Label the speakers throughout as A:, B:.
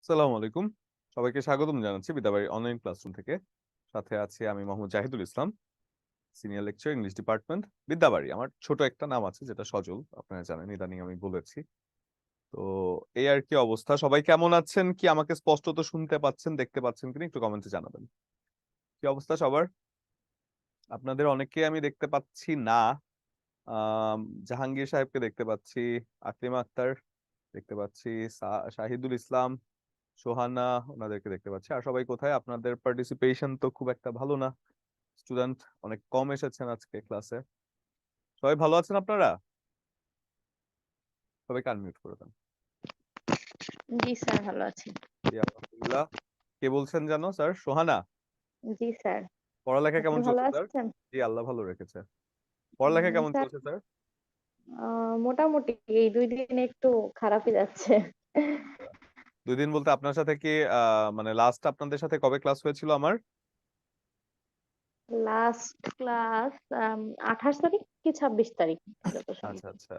A: আসসালামু আলাইকুম। সবাইকে স্বাগতম জানাচ্ছি বিদ্যাবাড়ি অনলাইন ক্লাসরুম থেকে। সাথে আছি আমি Mohammad Jahidul Islam, senior lecture English department, Bidyabari. আমার ছোট একটা নাম আছে যেটা সজল, আপনারা জানেন, ইদানিং আমি বলেছি। তো এই আর কি অবস্থা। সবাই কেমন আছেন? কি আমাকে স্পষ্টত শুনতে পাচ্ছেন, দেখতে পাচ্ছেন কিনা একটু কমেন্টে জানাবেন। কি অবস্থা সবার? আপনাদের অনেককে আমি দেখতে পাচ্ছি না। আম, জাহাঙ্গীর সাহেবকে দেখতে পাচ্ছি, আকলিমা আক্তার দেখতে পাচ্ছি, শাহিদুল ইসলাম, সোহানা, ওনাদেরকে দেখতে পাচ্ছি। আর সবাই কোথায়? আপনাদের পার্টিসিপেশন তো খুব একটা ভালো না, স্টুডেন্ট অনেক কম এসেছেন আজকে ক্লাসে। সবাই ভালো আছেন আপনারা? সবাইকে আনমিউট করে দেন।
B: জি স্যার, ভালো আছি।
A: জি আলহামদুলিল্লাহ। কে বলছেন জানো স্যার? সোহানা।
B: জি স্যার।
A: পড়ালেখা
B: আপনি
A: কেমন
B: ভালো
A: চলছে স্যার?
B: আছেন?
A: জি আল্লাহ ভালো রেখেছে। পড়ালেখা কেমন
B: স্যার,
A: চলছে স্যার?
B: মোটামুটি এই 2 দিন একটু খারাপই যাচ্ছে।
A: 2 দিন বলতে আপনার সাথে কি মানে লাস্ট আপনাদের সাথে কবে ক্লাস হয়েছিল আমার?
B: লাস্ট ক্লাস 28 তারিখ কি 26 তারিখ যত
A: আচ্ছা
B: সম্ভব।
A: আচ্ছা,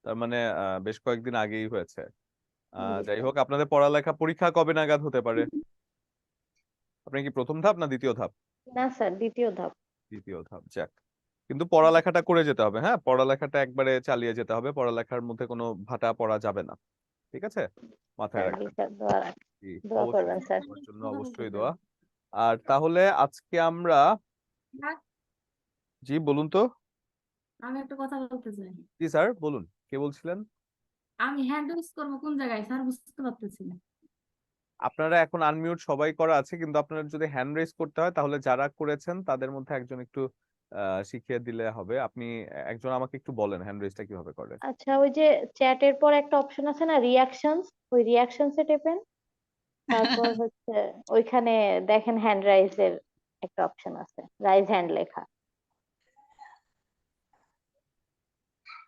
A: তার মানে বেশ কয়েকদিন আগেই হয়েছে।
B: জি
A: যাই
B: স্যার।
A: হোক, আপনাদের পড়ালেখা পরীক্ষা কবে নাগাদ হতে পারে? আপনি কি প্রথম ধাপ না দ্বিতীয় ধাপ?
B: না স্যার, দ্বিতীয় ধাপ।
A: দ্বিতীয় ধাপ, যাক। কিন্তু পড়ালেখাটা করে যেতে হবে, হ্যাঁ, পড়ালেখাটা একবারে চালিয়ে যেতে হবে, পড়ালেখার মধ্যে কোনো ভাটা পড়া যাবে না। ঠিক আছে, মাথায়
B: স্যার, জি
A: রাখবেন।
B: স্যার,
A: জি,
B: দোয়া
A: অবশ্যই
B: করবেন
A: স্যার,
B: স্যার।
A: আমার জন্য অবশ্যই দোয়া। আর তাহলে আজকে আমরা, জি বলুন তো।
C: আমি একটা কথা বলতে চাই।
A: জি স্যার বলুন, কে বলছিলেন?
C: আমি হ্যান্ড রেজ করবো কোন জায়গায় স্যার, বুঝতে পারতেছি না।
A: আপনারা এখন আনমিউট সবাই করা আছে, কিন্তু আপনারা যদি হ্যান্ড রেজ করতে হয় তাহলে যারা করেছেন তাদের মধ্যে একজন একটু শিখিয়ে দিলে হবে। আপনি একজন আমাকে একটু বলেন হ্যান্ড রেজটা কিভাবে করে।
B: আচ্ছা, ওই যে চ্যাটের পর একটা অপশন আছে না, রিয়াকশনস, ওই রিয়াকশনসে টেপেন। তারপর হচ্ছে ওইখানে দেখেন হ্যান্ড রাইজের একটা অপশন আছে, রাইজ হ্যান্ড লেখা।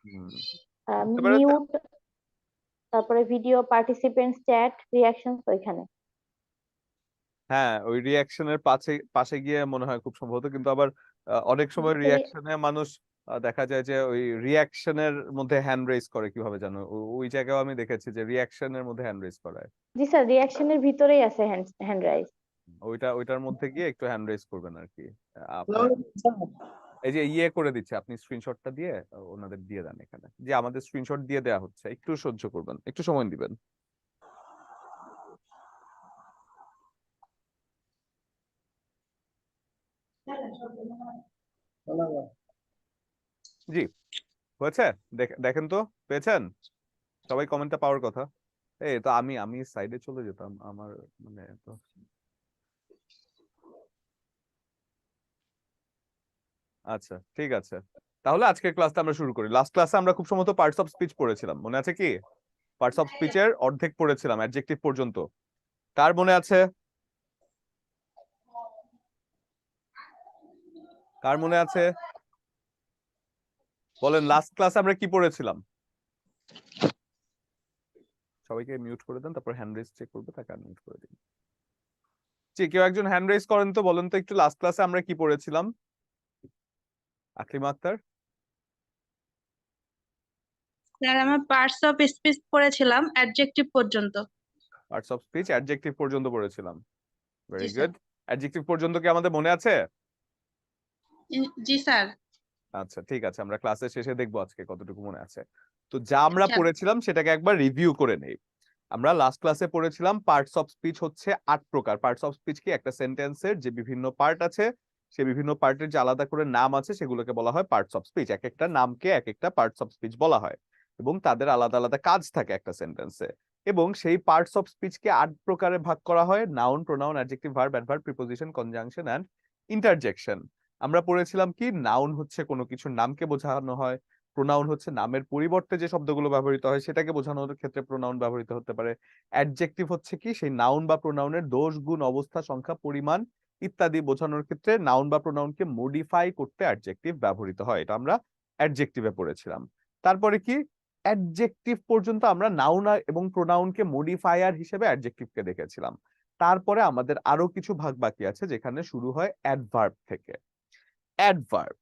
A: হুম, বুঝতে পেরেছেন?
B: মিউট, তারপরে ভিডিও পার্টিসিপেন্টস চ্যাট রিয়াকশনস ওইখানে।
A: হ্যাঁ, ওই রিয়াকশনের পাশে পাশে গিয়ে মনে হয় খুব সম্ভবত, কিন্তু আবার অনেক সময় রিয়াকশনে মানুষ দেখা যায় যে ওই রিয়াকশনের মধ্যে হ্যান্ড রেজ করে, কিভাবে জানো? ওই জায়গায় আমি দেখেছি যে রিয়াকশনের মধ্যে হ্যান্ড রেজ করায়।
B: জি স্যার, রিয়াকশনের ভিতরেই আছে হ্যান্ড হ্যান্ড রাইজ।
A: ওইটার মধ্যে গিয়ে একটু হ্যান্ড রেজ করবেন আর কি। আপনার এই যে ইয়ে করে দিচ্ছে, আপনি স্ক্রিনশটটা দিয়ে ওনাদের দিয়ে দেন এখানে, যে আমাদের স্ক্রিনশট দিয়ে দেওয়া হচ্ছে, একটু সহ্য করবেন, একটু সময় দিবেন। জি, হয়েছে। দেখেন তো, পেয়েছেন? সবাই কমেন্টটা পাওয়ার কথা। এই তো আমি আমি সাইডে চলে যেতাম, আমার মানে তো। আচ্ছা ঠিক আছে, তাহলে আজকের ক্লাসটা আমরা শুরু করি। লাস্ট ক্লাসে আমরা খুব সম্ভবত পার্টস অফ স্পিচ পড়েছিলাম, মনে আছে কি? পার্টস অফ স্পিচের অর্ধেক পড়েছিলাম, অ্যাডজেক্টিভ পর্যন্ত। কার মনে আছে? কার মনে আছে বলেন, লাস্ট ক্লাসে আমরা কি পড়েছিলাম? সবাইকে মিউট করে দেন, তারপর হ্যান্ড রেজ চেক করবে, তাকে আনমিউট করে দিন। জি, কেউ একজন হ্যান্ড রেজ করেন তো, বলেন তো একটু লাস্ট ক্লাসে আমরা কি পড়েছিলাম। আকলিমা আক্তার।
D: স্যার, আমরা পার্টস অফ স্পিচ পড়েছিলাম অ্যাডজেক্টিভ পর্যন্ত।
A: পার্টস অফ স্পিচ অ্যাডজেক্টিভ পর্যন্ত পড়েছিলাম।
D: জি
A: ভেরি
D: স্যার।
A: গুড। অ্যাডজেক্টিভ পর্যন্ত কি আমাদের মনে আছে?
D: জি স্যার।
A: আচ্ছা ঠিক আছে, আমরা ক্লাসের শেষে দেখবো আজকে কতটুকু মনে আছে। তো যা আমরা
D: আচ্ছা।
A: পড়েছিলাম সেটাকে একবার রিভিউ করে নেই। আমরা লাস্ট ক্লাসে পড়েছিলাম পার্টস অফ স্পিচ হচ্ছে 8 প্রকার। পার্টস অফ স্পিচ কি? একটা সেন্টেন্সের যে বিভিন্ন পার্ট আছে, সে বিভিন্ন পার্টের যে আলাদা করে নাম আছে, সেগুলোকে বলা হয় পার্টস অফ স্পিচ। এক একটা নামকে এক একটা পার্টস অফ স্পিচ বলা হয়, এবং তাদের আলাদা আলাদা কাজ থাকে একটা সেন্টেন্সে। এবং সেই পার্টস অফ স্পিচকে 8 প্রকারে ভাগ করা হয়: noun, pronoun, adjective, verb, adverb, preposition, conjunction and interjection. আমরা পড়েছিলাম কি, নাউন হচ্ছে কোনো কিছুর নামকে বোঝানো হয়। প্রোনাউন হচ্ছে নামের পরিবর্তে যে শব্দগুলো ব্যবহৃত হয় সেটাকে বোঝানোর ক্ষেত্রে প্রোনাউন ব্যবহৃত হতে পারে। অ্যাডজেক্টিভ হচ্ছে কি, সেই নাউন বা প্রোনাউনের দোষ, গুণ, অবস্থা, সংখ্যা, পরিমাণ ইত্যাদি বোঝানোর ক্ষেত্রে নাউন বা প্রোনাউনকে মডিফাই করতে অ্যাডজেক্টিভ ব্যবহৃত হয়। এটা আমরা অ্যাডজেক্টিভে পড়েছিলাম। তারপরে কি, অ্যাডজেক্টিভ পর্যন্ত আমরা নাউন এবং প্রোনাউনকে মডিফায়ার হিসেবে অ্যাডজেক্টিভকে দেখেছিলাম। তারপরে আমাদের আরো কিছু ভাগ বাকি আছে, যেখানে শুরু হয় অ্যাডভার্ব থেকে। অ্যাডভার্ব,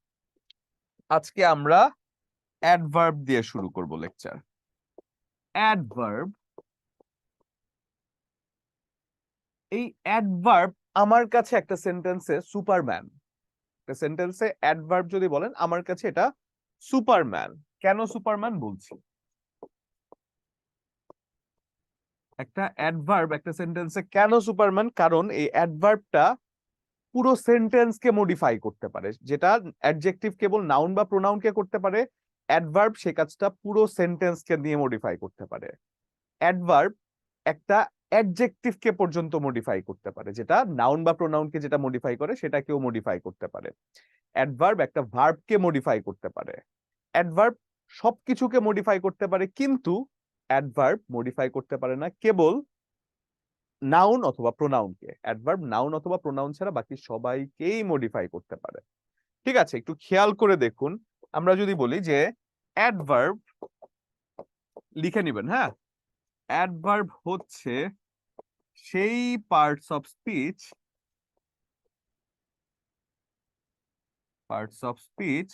A: আজকে আমরা অ্যাডভার্ব দিয়ে শুরু করব লেকচার। অ্যাডভার্ব এই অ্যাডভার্ব আমার কাছে একটা সেন্টেন্সে সুপারম্যান, একটা সেন্টেন্সে অ্যাডভার্ব যদি বলেন আমার কাছে এটা সুপারম্যান। কেন সুপারম্যান বলছি, একটা অ্যাডভার্ব একটা সেন্টেন্সে কেন সুপারম্যান, কারণ এই অ্যাডভার্বটা পুরো সেন্টেন্সকে মডিফাই করতে পারে, যেটা অ্যাডজেক্টিভ কেবল নাউন বা প্রোনাউনকে করতে পারে, অ্যাডভার্ব সে কাজটা পুরো সেন্টেন্সকে নিয়ে মডিফাই করতে পারে। অ্যাডভার্ব একটা অ্যাডজেক্টিভকে পর্যন্ত মডিফাই করতে পারে, যেটা নাউন বা প্রোনাউনকে যেটা মডিফাই করে সেটাকেও মডিফাই করতে পারে। অ্যাডভার্ব একটা ভার্বকে মডিফাই করতে পারে। অ্যাডভার্ব সবকিছুকে মডিফাই করতে পারে, কিন্তু অ্যাডভার্ব মডিফাই করতে পারে না কেবল নাউন অথবা প্রোনাউনকে। অ্যাডভার্ব নাউন অথবা প্রোনাউন ছাড়া বাকি সবাইকেই মডিফাই করতে পারে। ঠিক আছে, একটু খেয়াল করে দেখুন, আমরা যদি বলি যে অ্যাডভার্ব, লিখে নিবেন, হ্যাঁ, অ্যাডভার্ব হচ্ছে সেই পার্টস অফ স্পিচ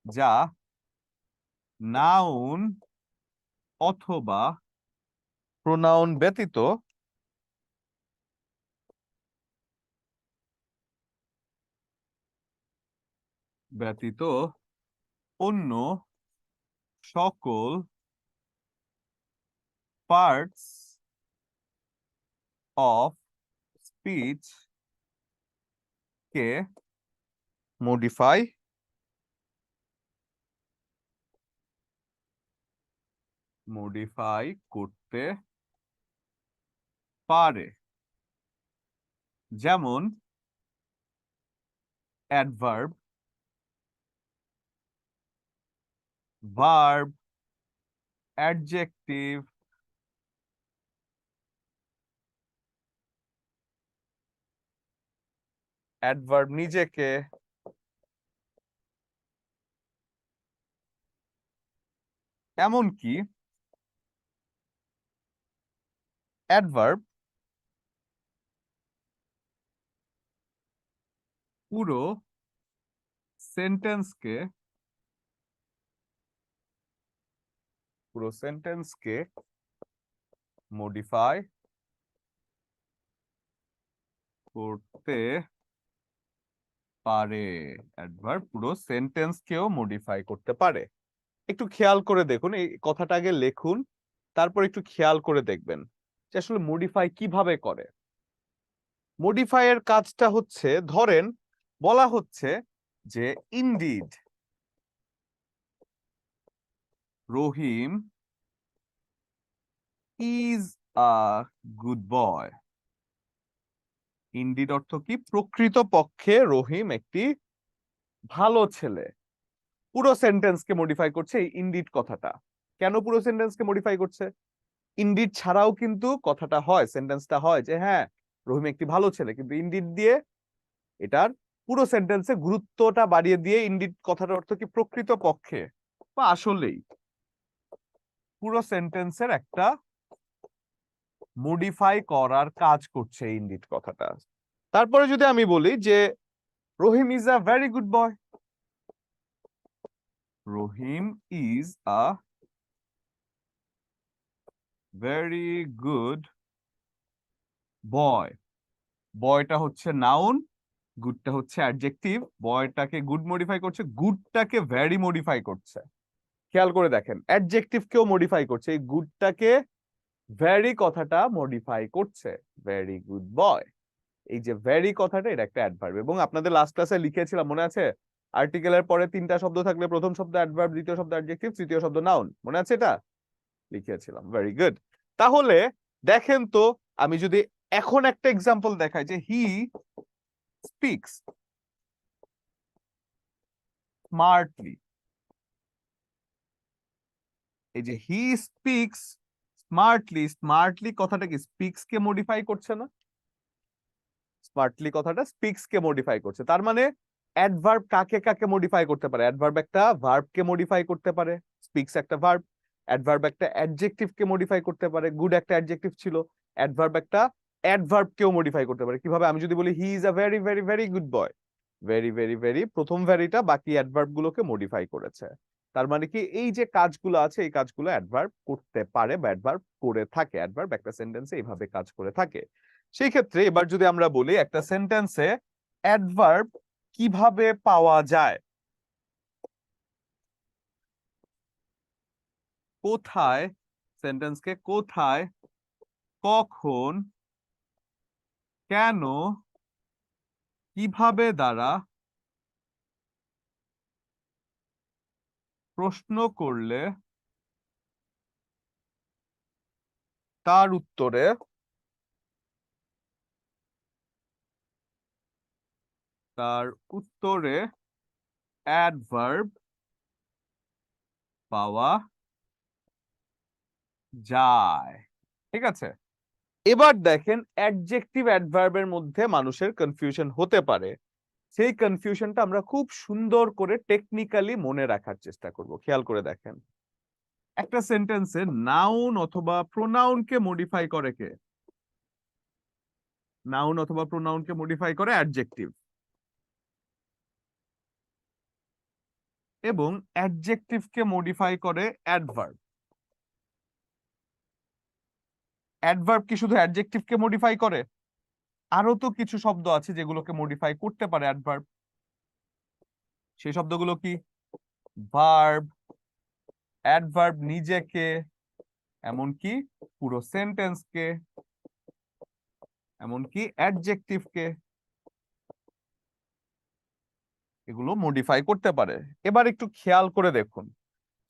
A: যা নাউন অথবা প্রোনাউন ব্যতীত অন্য সকল parts of speech K modify করতে পারে। যেমন অ্যাডভার্ব, ভার্ব, অ্যাডজেক্টিভ, অ্যাডভার্ব নিজেকে, এমনকি অ্যাডভার্ব পুরো সেন্টেন্সকে মডিফাই করতে পারে। অ্যাডভার্ব পুরো সেন্টেন্সকেও মডিফাই করতে পারে। একটু খেয়াল করে দেখুন, এই কথাটা আগে লিখুন, তারপর একটু খেয়াল করে দেখবেন যে আসলে মডিফাই কিভাবে করে। মডিফাই এর কাজটা হচ্ছে, ধরেন বলা হচ্ছে যে indeed Rahim is a good boy. Indeed অর্থ কি? প্রকৃত পক্ষে রহিম একটি ভালো ছেলে। পুরো সেন্টেন্সকে মডিফাই করছে এই ইনডিড কথাটা। কেন পুরো সেন্টেন্সকে মডিফাই করছে? ইনডিড ছাড়াও কিন্তু কথাটা হয়, সেন্টেন্সটা হয় যে হ্যাঁ রহিম একটি ভালো ছেলে, কিন্তু ইনডিড দিয়ে এটার পুরো সেন্টেন্সে গুরুত্বটা বাড়িয়ে দিয়ে ইনডিড কথাটার অর্থ কি? প্রকৃত পক্ষে বা আসলেই। পুরো সেন্টেন্সের একটা মডিফাই করার কাজ করছে ইনডিড কথাটা। তারপরে যদি আমি বলি যে Rahim is a very good boy, Rahim is a very good boy. বয়টা হচ্ছে নাউন, গুডটা হচ্ছে অ্যাডজেক্টিভ। বয়টাকে গুড মডিফাই করছে, গুডটাকে ভেরি মডিফাই করছে। খেয়াল করে দেখেন, অ্যাডজেক্টিভকেও মডিফাই করছে, এই গুডটাকে ভেরি কথাটা মডিফাই করছে, ভেরি গুড বয়। এই যে ভেরি কথাটা, এটা একটা অ্যাডভার্ব। এবং আপনাদের লাস্ট ক্লাসে লিখেছিলাম, মনে আছে? আর্টিকেলের পরে তিনটা শব্দ থাকলে প্রথম শব্দ অ্যাডভার্ব, দ্বিতীয় শব্দ অ্যাডজেক্টিভ, তৃতীয় শব্দ নাউন। মনে আছে এটা? লিখেছিলাম, ভেরি গুড। তাহলে দেখেন তো, আমি যদি এখন একটা এক্সাম্পল দেখাই যে হি স্পিক্স স্মার্টলি, এই যে হি স্পিক্স স্মার্টলি, স্মার্টলি কথাটা কি স্পিক্স কে মডিফাই করছে না? স্মার্টলি কথাটা স্পিক্স কে মডিফাই করছে। তার মানে অ্যাডভার্ব কাকে কাকে মডিফাই করতে পারে? অ্যাডভার্ব একটা ভার্ব কে মডিফাই করতে পারে, স্পিক্স একটা ভার্ব। অ্যাডভার্ব একটা অ্যাডজেক্টিভ কে মডিফাই করতে পারে, গুড একটা অ্যাডজেক্টিভ ছিল। অ্যাডভার্ব একটা অ্যাডভার্ব কেও মডিফাই করতে পারে। কিভাবে? আমি যদি বলি he is a very very very good boy, very very very প্রথম ভেরিটা বাকি অ্যাডভার্ব গুলোকে মডিফাই করেছে। তার মানে কি এই যে কাজগুলো আছে এই কাজগুলো অ্যাডভার্ব করতে পারে বা অ্যাডভার্ব করে থাকে, অ্যাডভার্ব একটা সেন্টেন্সে এইভাবে কাজ করে থাকে। সেই ক্ষেত্রে এবার যদি আমরা বলি একটা সেন্টেন্সে অ্যাডভার্ব কিভাবে পাওয়া যায়, কোথায় সেন্টেন্সকে কোথায়, কখন, কেন, কিভাবে দ্বারা প্রশ্ন করলে তার উত্তরে অ্যাডভার্ব পাওয়া যায়। ঠিক আছে, এবার দেখেন অ্যাডজেক্টিভ অ্যাডভার্বের মধ্যে মানুষের কনফিউশন হতে পারে, সেই কনফিউশনটা আমরা খুব সুন্দর করে টেকনিক্যালি মনে রাখার চেষ্টা করব। খেয়াল করে দেখেন, একটা সেন্টেন্সে নাউন অথবা প্রোনাউনকে মডিফাই করে কে? নাউন অথবা প্রোনাউনকে মডিফাই করে অ্যাডজেক্টিভ, এবং অ্যাডজেক্টিভকে মডিফাই করে অ্যাডভার্ব। অ্যাডভার্ব কি শুধু অ্যাডজেক্টিভকে মডিফাই করে? আরো তো কিছু শব্দ আছে যেগুলোকে মডিফাই করতে পারে অ্যাডভার্ব। সেই শব্দগুলো কি? ভার্ব, অ্যাডভার্ব নিজেকে, এমনকি পুরো সেন্টেন্সকে, এমনকি অ্যাডজেক্টিভকে, এগুলো মডিফাই করতে পারে। এবার একটু খেয়াল করে দেখুন,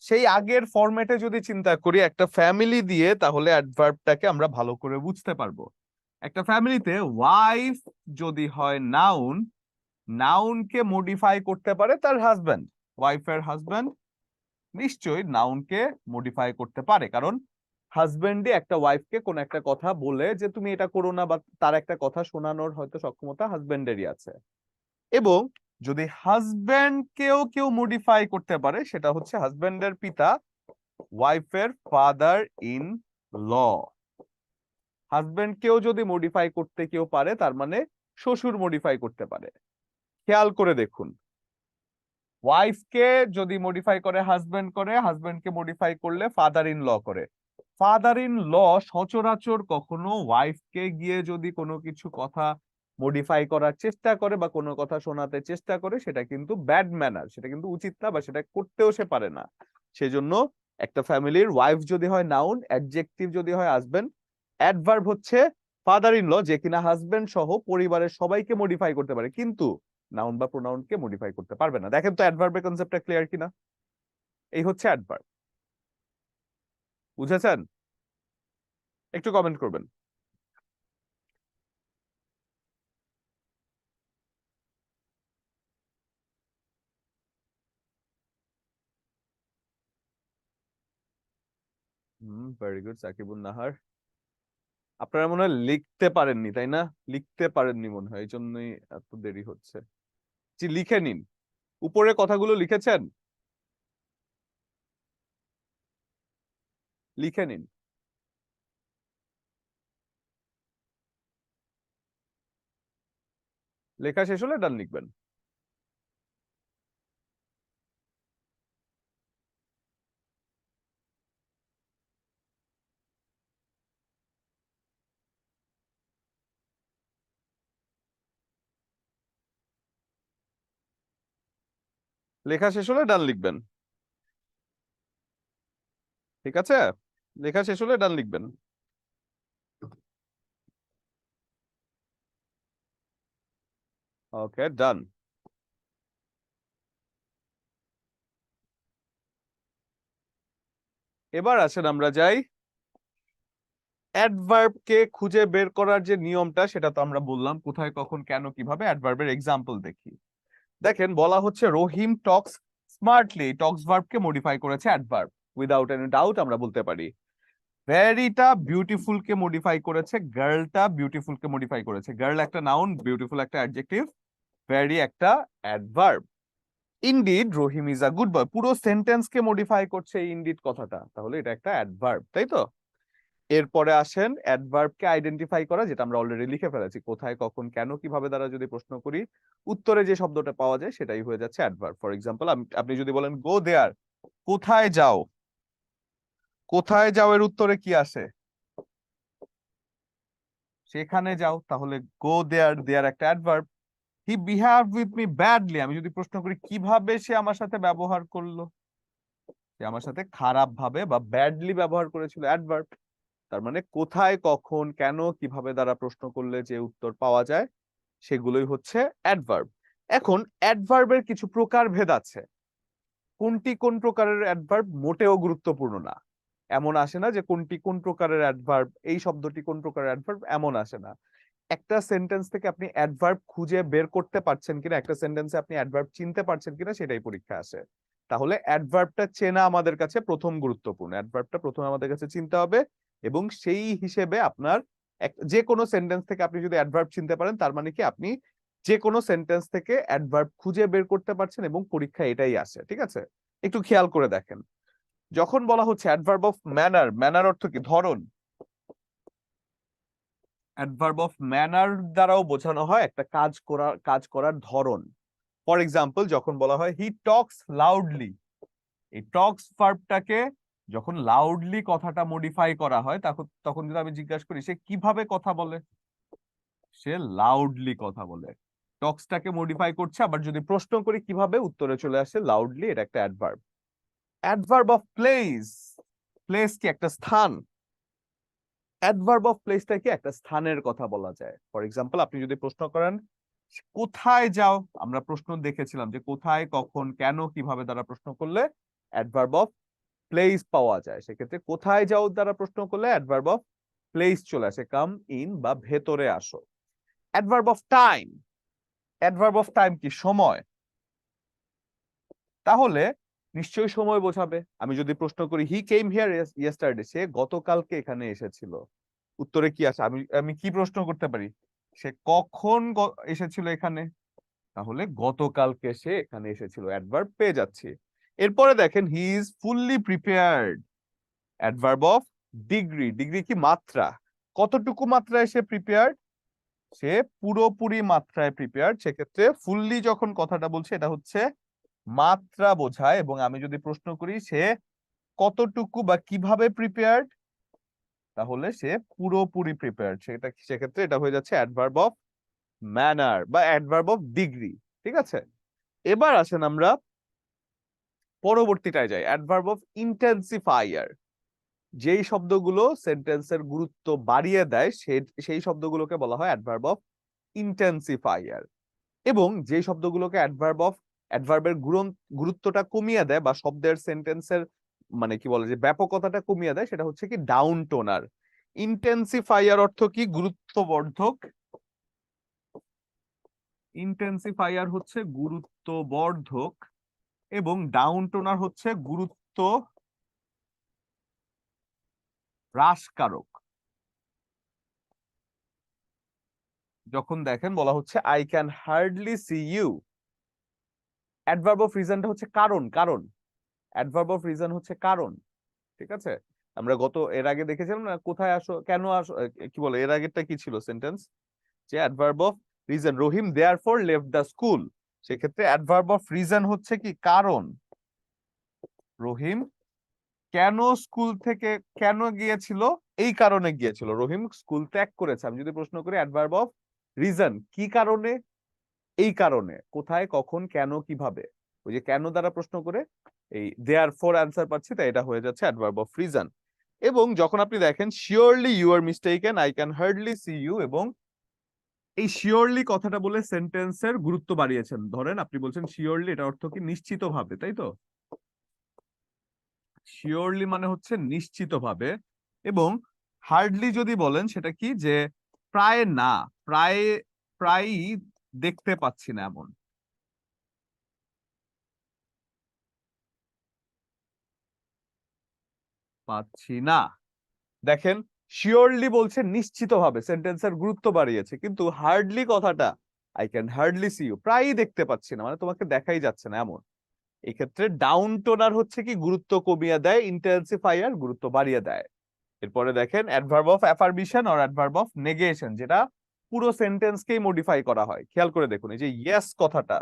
A: সেই আগের ফরম্যাটে যদি চিন্তা করি একটা ফ্যামিলি দিয়ে, তাহলে অ্যাডভার্বটাকে আমরা ভালো করে বুঝতে পারবো। একটা ফ্যামিলিতে ওয়াইফ যদি হয় নাউন, নাউনকে মডিফাই করতে পারে তার হাজবেন্ড। ওয়াইফের হাজবেন্ড নিশ্চয়ই নাউনকে মডিফাই করতে পারে, কারণ হাজবেন্ডই একটা ওয়াইফকে কোন একটা কথা বলে যে তুমি এটা করো না, বা তার একটা কথা শোনানোর হয়তো সক্ষমতা হাজবেন্ডেরই আছে। এবং যদি হাজবেন্ডকেও কেউ মডিফাই করতে পারে, সেটা হচ্ছে হাজবেন্ডের পিতা, ওয়াইফের ফাদার ইন ল। হাজবেন্ডকেও যদি মডিফাই করতে কেউ পারে, তার মানে শ্বশুর মডিফাই করতে পারে। খেয়াল করে দেখুন, ওয়াইফকে যদি মডিফাই করে হাজবেন্ড করে, হাজবেন্ডকে মডিফাই করলে ফাদার ইন ল করে। ফাদার ইন ল সচরাচর কখনো ওয়াইফকে গিয়ে যদি কোনো কিছু কথা মডিফাই করার চেষ্টা করে বা কোনো কথা শোনাতে চেষ্টা করে, সেটা কিন্তু ব্যাড ম্যানার, সেটা কিন্তু উচিত না, বা সেটা করতেও সে পারে না। সেজন্য একটা ফ্যামিলির ওয়াইফ যদি হয় নাউন, অ্যাডজেক্টিভ যদি হয় হাজবেন্ড, অ্যাডভার্ব হচ্ছে ফাদার ইন ল, যে কিনা হাজবেন্ড সহ পরিবারের সবাইকে মডিফাই করতে পারে, কিন্তু নাউন বা প্রোনাউনকে মডিফাই করতে পারবে না। দেখেন তো অ্যাডভার্বের কনসেপ্টটা ক্লিয়ার কিনা? এই হচ্ছে অ্যাডভার্ব। বুঝেছেন? একটু কমেন্ট করবেন। Very good Sakibun Nahar. আপনারা মনে হয় লিখতে পারেননি, তাই না? লিখতে পারেননি মনে হয়, এই জন্যই এত দেরি হচ্ছে। জি, লিখে নিন। উপরে কথাগুলো লিখেছেন? লিখে নিন। লেখা শেষ হলে ডান লিখবেন। লেখা শেষ হলে ডান লিখবেন। ঠিক আছে, লেখা শেষ হলে ডান লিখবেন। ওকে, ডান। এবার আসেন আমরা যাই অ্যাডভার্বকে খুঁজে বের করার যে নিয়মটা, সেটা তো আমরা বললাম, কোথায়, কখন, কেন, কিভাবে। অ্যাডভার্বের এক্সাম্পল দেখি। দেখেন, বলা হচ্ছে রহিম টক্স স্মার্টলি। টক্স ভার্বকে মডিফাই করেছে অ্যাডভার্ব। উইদাউট এনি ডাউট আমরা বলতে পারি। ভেরিটা বিউটিফুল কে মডিফাই করেছে, গার্লটা বিউটিফুল কে মডিফাই করেছে। গার্ল একটা নাউন, বিউটিফুল একটা অ্যাডজেক্টিভ, ভেরি একটা adverb. Indeed Rahim is a good boy, পুরো সেন্টেন্স কে মডিফাই করছে এই ইনডিড কথাটা, তাহলে এটা একটা অ্যাডভার্ব, তাই তো? এরপরে আসেন অ্যাডভার্বকে আইডেন্টিফাই করা, যেটা আমরা অলরেডি লিখে ফেলেছি। কোথায়, কখন, কেন, কিভাবে দ্বারা যদি প্রশ্ন করি, উত্তরে যে শব্দটা পাওয়া যায় সেটাই হয়ে যাচ্ছে অ্যাডভার্ব। ফর এক্সাম্পল, আপনি যদি বলেন গো দেয়ার, কোথায় যাও? কোথায় যাও এর উত্তরে কি আসে? সেখানে যাও, তাহলে গো দেয়ার, দেয়ার একটা adverb. He behave with me badly, আমি যদি প্রশ্ন করি কিভাবে সে আমার সাথে ব্যবহার করলো, সে আমার সাথে খারাপ ভাবে বা ব্যাডলি ব্যবহার করেছিল, অ্যাডভার্ব। তার মানে কোথায়, কখন, কেন, কিভাবে দ্বারা প্রশ্ন করলে যে উত্তর পাওয়া যায় সেগুলোই হচ্ছে অ্যাডভার্ব। এখন অ্যাডভার্বের কিছু প্রকারভেদ আছে। কোনটি কোন প্রকারের অ্যাডভার্ব মোটেও গুরুত্বপূর্ণ না। এমন আসে না যে কোনটি কোন প্রকারের অ্যাডভার্ব, এই শব্দটি কোন প্রকারের অ্যাডভার্ব, এমন আসে না। একটা সেন্টেন্স থেকে আপনি অ্যাডভার্ব খুঁজে বের করতে পারছেন কিনা, একটা সেন্টেন্সে আপনি অ্যাডভার্ব চিনতে পারছেন কিনা সেটাই পরীক্ষা আসে। তাহলে অ্যাডভার্বটা চেনা আমাদের কাছে প্রথম গুরুত্বপূর্ণ। অ্যাডভার্বটা প্রথমে আমাদের কাছে চিনতে হবে, এবং সেই হিসেবে আপনার যে কোনো সেন্টেন্স থেকে আপনি যদি অ্যাডভার্ব চিনতে পারেন, তার মানে কি আপনি যে কোনো সেন্টেন্স থেকে অ্যাডভার্ব খুঁজে বের করতে পারছেন, এবং পরীক্ষায় এটাই আসে। ঠিক আছে, একটু খেয়াল করে দেখেন। যখন বলা হচ্ছে অ্যাডভার্ব অফ ম্যানার, ম্যানার অর্থ কি? ধরন। অ্যাডভার্ব অফ ম্যানার দ্বারাও বোঝানো হয় একটা কাজ করার ধরন। ফর এক্সাম্পল, যখন বলা হয় হি টক্স লাউডলি, এই টক্স ভার্বটাকে যখন লাউডলি কথাটা মডিফাই করা হয়, তখন যদি আমি জিজ্ঞাসা করি সে কিভাবে কথা বলে, সে লাউডলি কথা বলে। টক্সটাকে মডিফাই করছে। আবার যদি প্রশ্ন করি কিভাবে, উত্তরে চলে আসে লাউডলি। এটা একটা adverb. Adverb of place, place কি একটা স্থান? অ্যাডভার্ব অফ প্লেসটা কি একটা স্থানের কথা বলা যায়। ফর এক্সাম্পল, আপনি যদি প্রশ্ন করেন কোথায় যাও, আমরা প্রশ্ন দেখেছিলাম যে কোথায়, কখন, কেন, কিভাবে দ্বারা প্রশ্ন করলে অ্যাডভার্ব অফ প্লেস পাওয়া যায়। সেক্ষেত্রে কোথায় যাও দ্বারা প্রশ্ন করলে অ্যাডভার্ব অফ প্লেস চলে আসে, কাম ইন বা ভেতরে আসো। Adverb of time, adverb of time কি? সময়। তাহলে নিশ্চয়ই সময় বোঝাবে। আমি যদি প্রশ্ন করি হি কেম হিয়ার ইয়েস্টারডে, সে গতকালকে এখানে এসেছিল, উত্তরে কি আসে? আমি আমি কি প্রশ্ন করতে পারি? সে কখন এসেছিল এখানে? তাহলে গতকালকে সে এখানে এসেছিল, অ্যাডভার্ব পেয়ে যাচ্ছি। এরপরে দেখেন he is fully prepared, adverb of degree. Degree কি? মাত্রা। কতটুকু মাত্রায় সে প্রিপেয়ার্ড? সে পুরোপুরি মাত্রায় প্রিপেয়ার্ড। সেক্ষেত্রে ফুললি যখন কথাটা বলছে, এটা হচ্ছে মাত্রা বোঝায়। এবং আমি যদি প্রশ্ন করি সে কতটুকু বা কিভাবে প্রিপেয়ার্ড, তাহলে সে পুরোপুরি প্রিপেয়ার্ড। সেক্ষেত্রে এটা হয়ে যাচ্ছে অ্যাডভার্ব অফ ম্যানার বা অ্যাডভার্ব অফ ডিগ্রি। ঠিক আছে, এবার আসেন আমরা পরবর্তীটায় যাই, অ্যাডভার্ব অফ ইন্টেন্সিফায়ার। যেই শব্দগুলো সেন্টেন্সের গুরুত্ব বাড়িয়ে দেয়, সেই শব্দগুলোকে বলা হয় অ্যাডভার্ব অফ ইন্টেন্সিফায়ার। এবং যে শব্দগুলোকে অ্যাডভার্বের গুরুত্বটা কমিয়ে দেয়, বা শব্দের সেন্টেন্সের মানে কি বলে যে ব্যাপকতাটা কমিয়ে দেয়, সেটা হচ্ছে কি? Down toner. ইন্টেন্সিফায়ার অর্থ কি? গুরুত্ববর্ধক। ইন্টেন্সিফায়ার হচ্ছে গুরুত্ববর্ধক, এবং ডাউন টোনার হচ্ছে গুরুত্ব হ্রাসকারক। যখন দেখেন বলা হচ্ছে I can hardly see you, adverb of রিজনটা হচ্ছে কারণ। কারণ, অ্যাডভার্ব অফ রিজন হচ্ছে কারণ। ঠিক আছে, আমরা এর আগে দেখেছিলাম না, কোথায় আসো, কেন আসো, কি বলে এর আগেরটা কি ছিল সেন্টেন্স, যে adverb of reason, Rahim therefore left the school. সেক্ষেত্রে অ্যাডভার্ব অফ রিজন হচ্ছে কি? কারণ। রহিম কেন স্কুল থেকে কেন গিয়েছিল? এই কারণে গিয়েছিল। রহিম স্কুল ত্যাগ করেছে। আমি যদি প্রশ্ন করি অ্যাডভার্ব অফ রিজন, কি কারণে? এই কারণে। কোথায়, কখন, কেন, কিভাবে, ওই যে কেন দ্বারা প্রশ্ন করে এই দেয়ার ফর অ্যান্সার পাচ্ছি, তাই এটা হয়ে যাচ্ছে অ্যাডভার্ব অফ রিজন। এবং যখন আপনি দেখেন surely you are mistaken, I can hardly see you, এবং এই শিওরলি কথাটা বলে সেন্টেন্সের গুরুত্ব বাড়িয়েছেন। ধরেন আপনি বলছেন শিওরলি, এটা অর্থ কি? নিশ্চিতভাবে, তাই তো? শিওরলি মানে হচ্ছে নিশ্চিতভাবে। এবং হার্ডলি যদি বলেন সেটা কি? যে প্রায় না, প্রায়, প্রায়ই দেখতে পাচ্ছি না, এমন। পাচ্ছি না। দেখেন, শিওরলি বলছে নিশ্চিতভাবে, সেন্টেন্সের গুরুত্ব বাড়িয়েছে। কিন্তু হার্ডলি কথাটা, I can hardly see you, প্রায়ই দেখতে পাচ্ছি না, মানে তোমাকে দেখাই যাচ্ছে না, এমন। এই ক্ষেত্রে ডাউন টোনার হচ্ছে কি? গুরুত্ব কমিয়ে দেয়, ইন্টেন্সিফায়ার গুরুত্ব বাড়িয়ে দেয়। এরপরে দেখেন adverb of affirmation or adverb of negation, যেটা পুরো সেন্টেন্সকেই মডিফাই করা হয়। খেয়াল করে দেখুন, এই যে ইয়েস কথাটা,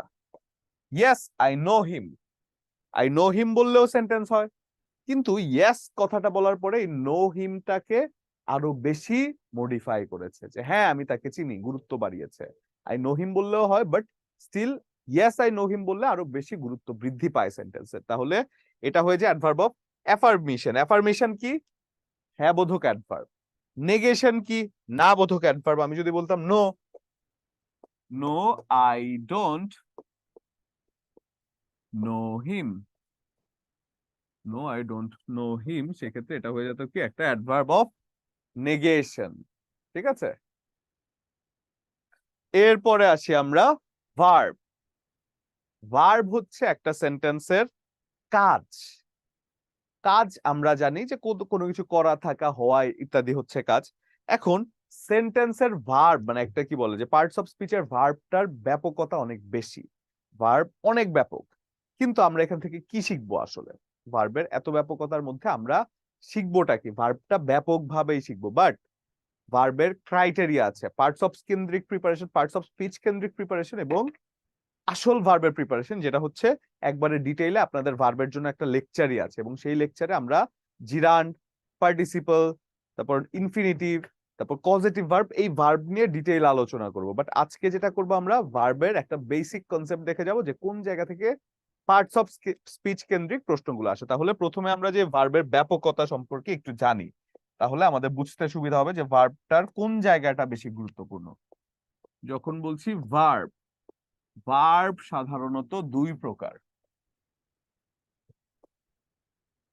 A: yes I know him, I know him বললেও সেন্টেন্স হয়, কিন্তু ইয়েস কথাটা বলার পরে এই নো হিমটাকে আরো বেশি মডিফাই করেছে, যে হ্যাঁ আমি তাকে চিনি, গুরুত্ব বাড়িয়েছে। আই নো হিম বললেও হয়, but still yes I know him বললে আরো বেশি গুরুত্ব বৃদ্ধি পায় সেন্টেন্সের। তাহলে এটা হয়ে যায় অ্যাডভার্ব অফ অ্যাফার্মেশন। অ্যাফার্মেশন কি? হ্যাঁ বোধক অ্যাডভার্ব। নেগেশন কি? না বোধক অ্যাডভার্ব। আমি যদি বলতাম no, no I don't know him, no I don't know him, সেক্ষেত্রে এটা হয়ে যেত কি একটা অ্যাডভার্ব অফ নেগেশন। ঠিক আছে, এরপরে আসি আমরা ভার্ব। ভার্ব হচ্ছে একটা সেন্টেন্সের কাজ। কাজ আমরা জানি যে কোনো কিছু করা, থাকা, হওয়া ইত্যাদি হচ্ছে কাজ। এখন সেন্টেন্সের ভার্ব মানে একটা কি বলে যে পার্টস অফ স্পিচের ভার্বটার ব্যাপকতা অনেক বেশি, ভার্ব অনেক ব্যাপক। কিন্তু আমরা এখান থেকে কি শিখবো আসলে? ভার্বের এত ব্যাপকতার মধ্যে আমরা শিখবোটা কি? ভার্বটা ব্যাপকভাবেই শিখবো, বাট ভার্বের ক্রাইটেরিয়া আছে। পার্টস অফ কেন্দ্রিক প্রিপারেশন, পার্টস অফ স্পিচ কেন্দ্রিক প্রিপারেশন এবং আসল ভার্বের প্রিপারেশন, যেটা হচ্ছে একবারে ডিটেইলে আপনাদের ভার্বের জন্য একটা লেকচারই আছে, এবং সেই লেকচারে আমরা জিরান্ড, পার্টিসিপল, তারপর ইনফিনিটিভ, তারপর কজেটিভ ভার্ব, এই ভার্ব নিয়ে ডিটেইল আলোচনা করব। বাট আজকে যেটা করব, আমরা ভার্বের একটা বেসিক কনসেপ্ট দেখে যাব যে কোন জায়গা থেকে পার্টস অফ স্পিচ কেন্দ্রিক প্রশ্নগুলো আসে। তাহলে প্রথমে আমরা যে ভার্বের ব্যাপকতা সম্পর্কে একটু জানি, তাহলে আমাদের বুঝতে সুবিধা হবে যে ভার্বটার কোন জায়গাটা বেশি গুরুত্বপূর্ণ। যখন বলছি ভার্ব, ভার্ব সাধারণত দুই প্রকার।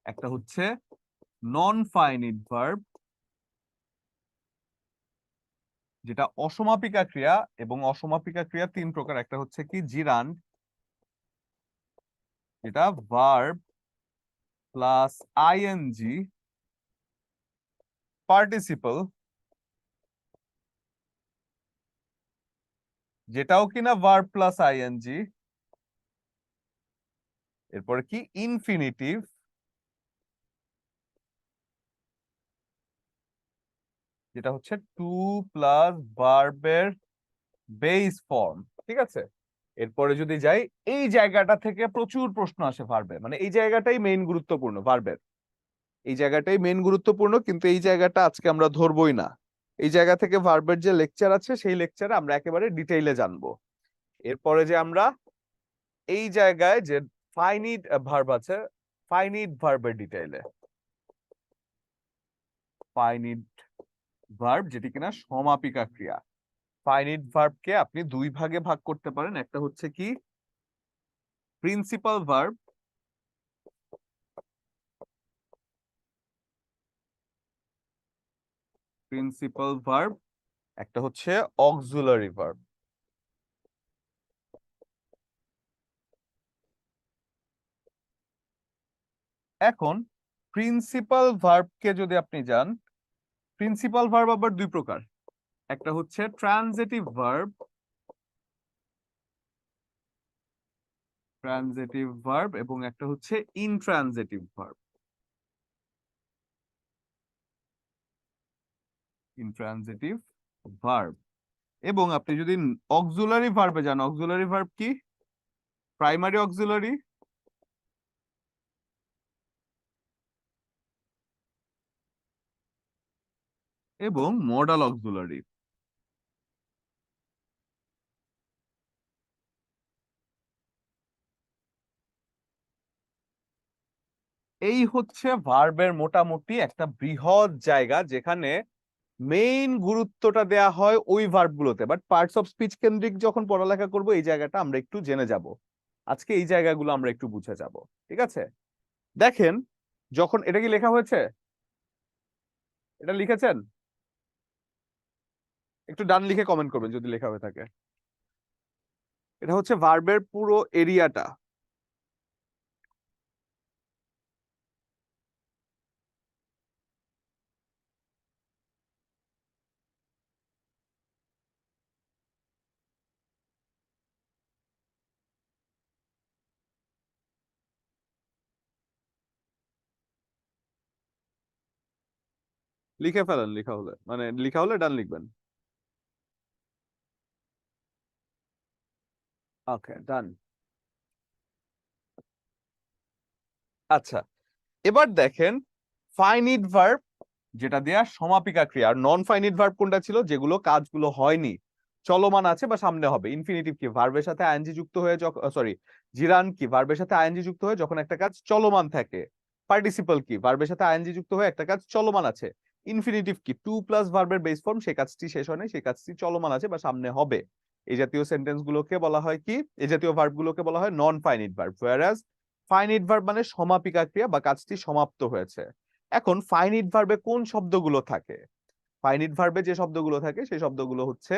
A: একটা হচ্ছে নন ফাইনিট ভার্ব, যেটা অসমাপিকা ক্রিয়া, এবং অসমাপিকা ক্রিয়া তিন প্রকার। একটা হচ্ছে কি জিরান্ড, যেটা ভার্ব প্লাস আইএনজি, পার্টিসিপল, যেটাও কিনা ভার্ব প্লাস আইএনজি, এরপরে কি ইনফিনিটিভ, যেটা হচ্ছে টু প্লাস ভার্বের বেস ফর্ম। ঠিক আছে, এরপরে যদি যাই, এই জায়গাটা থেকে প্রচুর প্রশ্ন আসে ভার্বে, মানে এই জায়গাটাই মেইন গুরুত্বপূর্ণ ভার্বের, এই জায়গাটাই মেইন গুরুত্বপূর্ণ, কিন্তু এই জায়গাটা আজকে আমরা ধরবই না। এই জায়গা থেকে ভার্বের যে লেকচার আছে, সেই লেকচারে আমরা একেবারে ডিটেইলে জানবো। এরপরে যে আমরা এই জায়গায় যে ফাইনিট ভার্ব আছে, ফাইনিট ভার্বের ডিটেইলে, ফাইনিট ভার্ব যেটি কিনা সমাপিকা ক্রিয়া। ফাইনিট ভার্বকে আপনি দুই ভাগে ভাগ করতে পারেন। একটা হচ্ছে কি প্রিন্সিপাল ভার্ব, প্রিন্সিপাল ভার্ব, একটা হচ্ছে অক্সিলারি ভার্ব। এখন প্রিন্সিপাল ভার্বকে যদি আপনি যান, প্রিন্সিপাল ভার্ব আবার দুই প্রকার। একটা হচ্ছে ট্রানজিটিভ ভার্ব, ট্রানজিটিভ ভার্ব, এবং একটা হচ্ছে ইনট্রানজিটিভ ভার্ব, ইনট্রানজিটিভ ভার্ব। এবং আপনি যদি অক্সিলারি ভার্বে যান, অক্সিলারি ভার্ব কি? প্রাইমারি অক্সিলারি এবং মডাল অক্সিলারি। এই হচ্ছে ভার্বের মোটামুটি একটা বৃহৎ জায়গা, যেখানে মেইন গুরুত্বটা দেয়া হয় ওই ভার্বগুলোতে। বাট পার্টস অফ স্পিচ কেন্দ্রিক যখন পড়ালেখা করব, এই জায়গাটা আমরা একটু জেনে যাব। আজকে এই জায়গাগুলো আমরা একটু বুঝে যাব। ঠিক আছে, দেখেন, যখন এটা কি লেখা হয়েছে, এটা লিখেছেন? একটু ডান লিখে কমেন্ট করবেন যদি লেখা হয়ে থাকে। এটা হচ্ছে ভার্বের পুরো এরিয়াটা। লিখে ফেলেন, লেখা হলে, মানে লেখা হলে ডান লিখবেন। ওকে, ডান। আচ্ছা, এবার দেখেন ফাইনিট ভার্ব যেটা দেয়া সমাপিকা ক্রিয়া, আর নন ফাইনিট ভার্ব কোনটা ছিল, যেগুলো কাজগুলো হয়নি, চলমান আছে বা সামনে হবে। ইনফিনিটিভ কি, ভার্বের সাথে আইএনজি যুক্ত হয়ে, সরি, জিরান কি, ভার্বের সাথে আইএনজি যুক্ত হয়ে যখন একটা কাজ চলমান থাকে। পার্টিসিপল কি, ভার্বের সাথে আইএনজি যুক্ত হয়ে একটা কাজ চলমান আছে। ইনফিনিটিভ কি, টু প্লাস ভার্বের বেস ফর্ম, সেই কাজটি শেষ হয় নাই, সেই কাজটি চলমান আছে বা সামনে হবে। এই জাতীয় সেন্টেন্স গুলোকে বলা হয় কি, এই জাতীয় ভার্ব গুলোকে বলা হয় non finite verb. হোয়ারাজ finite verb মানে সমাপিকা ক্রিয়া বা কাজটি সমাপ্ত হয়েছে। এখন ফাইনিট ভার্বে কোন শব্দগুলো থাকে? ফাইনিট ভার্বে যে শব্দগুলো থাকে সেই শব্দগুলো হচ্ছে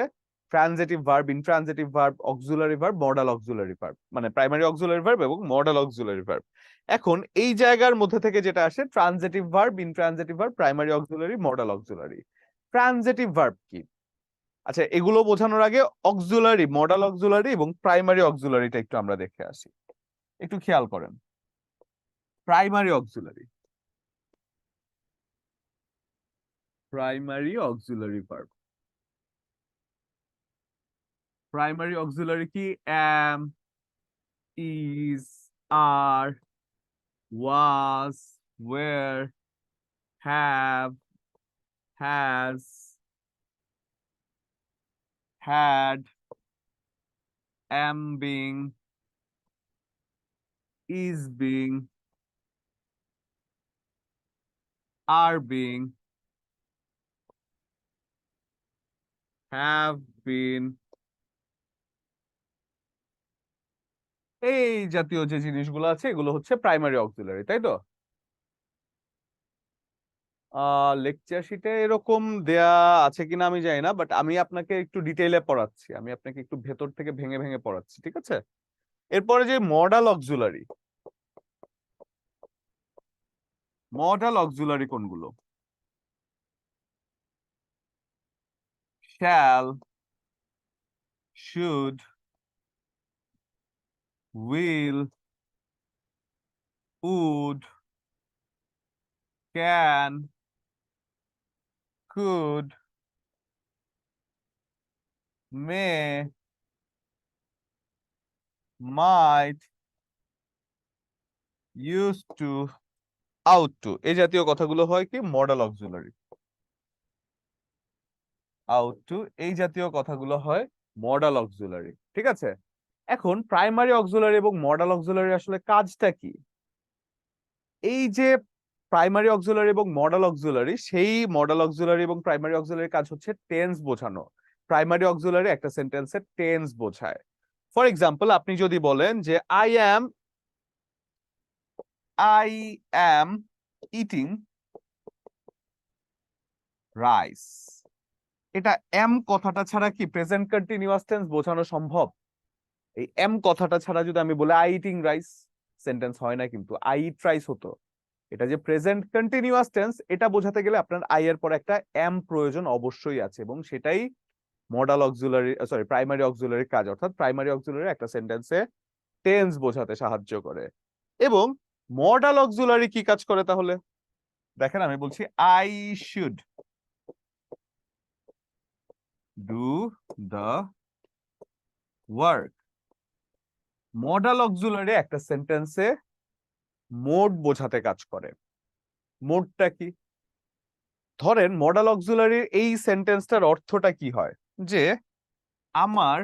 A: transitive verb, intransitive verb, auxiliary verb, modal auxiliary verb, মানে প্রাইমারি অক্সিলারি ভার্ব এবং মডাল অক্সিলারি ভার্ব। এখন এই জায়গার মধ্যে থেকে যেটা আসে transitive verb, intransitive verb, primary auxiliary, modal auxiliary. Transitive verb কি? আচ্ছা, এগুলো বোঝানোর আগে অক্সিলারি, মডাল অক্সিলারি এবং প্রাইমারি অক্সিলারিটা একটু আমরা দেখে আসি। একটু খেয়াল করেন, primary auxiliary, primary auxiliary verb. Primary auxiliary কি? am, is, are, was, were, have, has, had, am being, is being, are being, have been, এই জাতীয় যে জিনিসগুলো আছে এগুলো হচ্ছে প্রাইমারি অক্সিলারি, তাই তো? লেকচার শিটে এরকম দেয়া আছে কিনা আমি জানি না, বাট আমি আপনাকে একটু ডিটেইলে পড়াচ্ছি, আমি আপনাকে একটু ভেতর থেকে ভেঙে ভেঙে পড়াচ্ছি, ঠিক আছে? এরপরে যে মডাল অক্সিলারি, মডাল অক্সিলারি কোনগুলো? shall, should, will, would, can, could, may, might, used to, ought to, এই জাতীয় কথাগুলো হয় কি মডাল অক্সিলারি। ought to এই জাতীয় কথাগুলো হয় মডাল অক্সিলারি, ঠিক আছে? এখন প্রাইমারি অক্সিলারি এবং মডাল অক্সিলারি আসলে কাজটা কি? এই যে প্রাইমারি অক্সিলারি এবং মডাল অক্সিলারি, সেই মডাল অক্সিলারি এবং প্রাইমারি অক্সিলারি কাজ হচ্ছে টেন্স বোঝানো। প্রাইমারি অক্সিলারি একটা সেন্টেন্সের টেন্স বোঝায়। ফর এক্সাম্পল, আপনি যদি বলেন যে আই অ্যাম ইটিং রাইস, এটা এম কথাটা ছাড়া কি প্রেজেন্ট কন্টিনিউয়াস টেন্স বোঝানো সম্ভব? এই এম কথাটা ছাড়া যদি আমি বলি আই ইটিং রাইস, সেন্টেন্স হয় না, কিন্তু আই ইট রাইস হতো। এটা যে প্রেজেন্ট কন্টিনিউয়াস টেন্স, এটা বোঝাতে গেলে আপনার আই এর পর একটা এম প্রয়োজন অবশ্যই আছে, এবং সেটাই মডাল অক্সিলারি, সরি, প্রাইমারি অক্সিলারির কাজ। অর্থাৎ প্রাইমারি অক্সিলারি একটা সেন্টেন্সে টেন্স বোঝাতে সাহায্য করে। এবং মডাল অক্সিলারি কি কাজ করে তাহলে? দেখেন, আমি বলছি I should do the work. Modal auxiliary একটা সেন্টেন্সে মোড বোঝাতে কাজ করে। মোডটা কি? ধরেন মডাল অক্সিলারির এই সেন্টেন্সটার অর্থটা কি হয়, যে আমার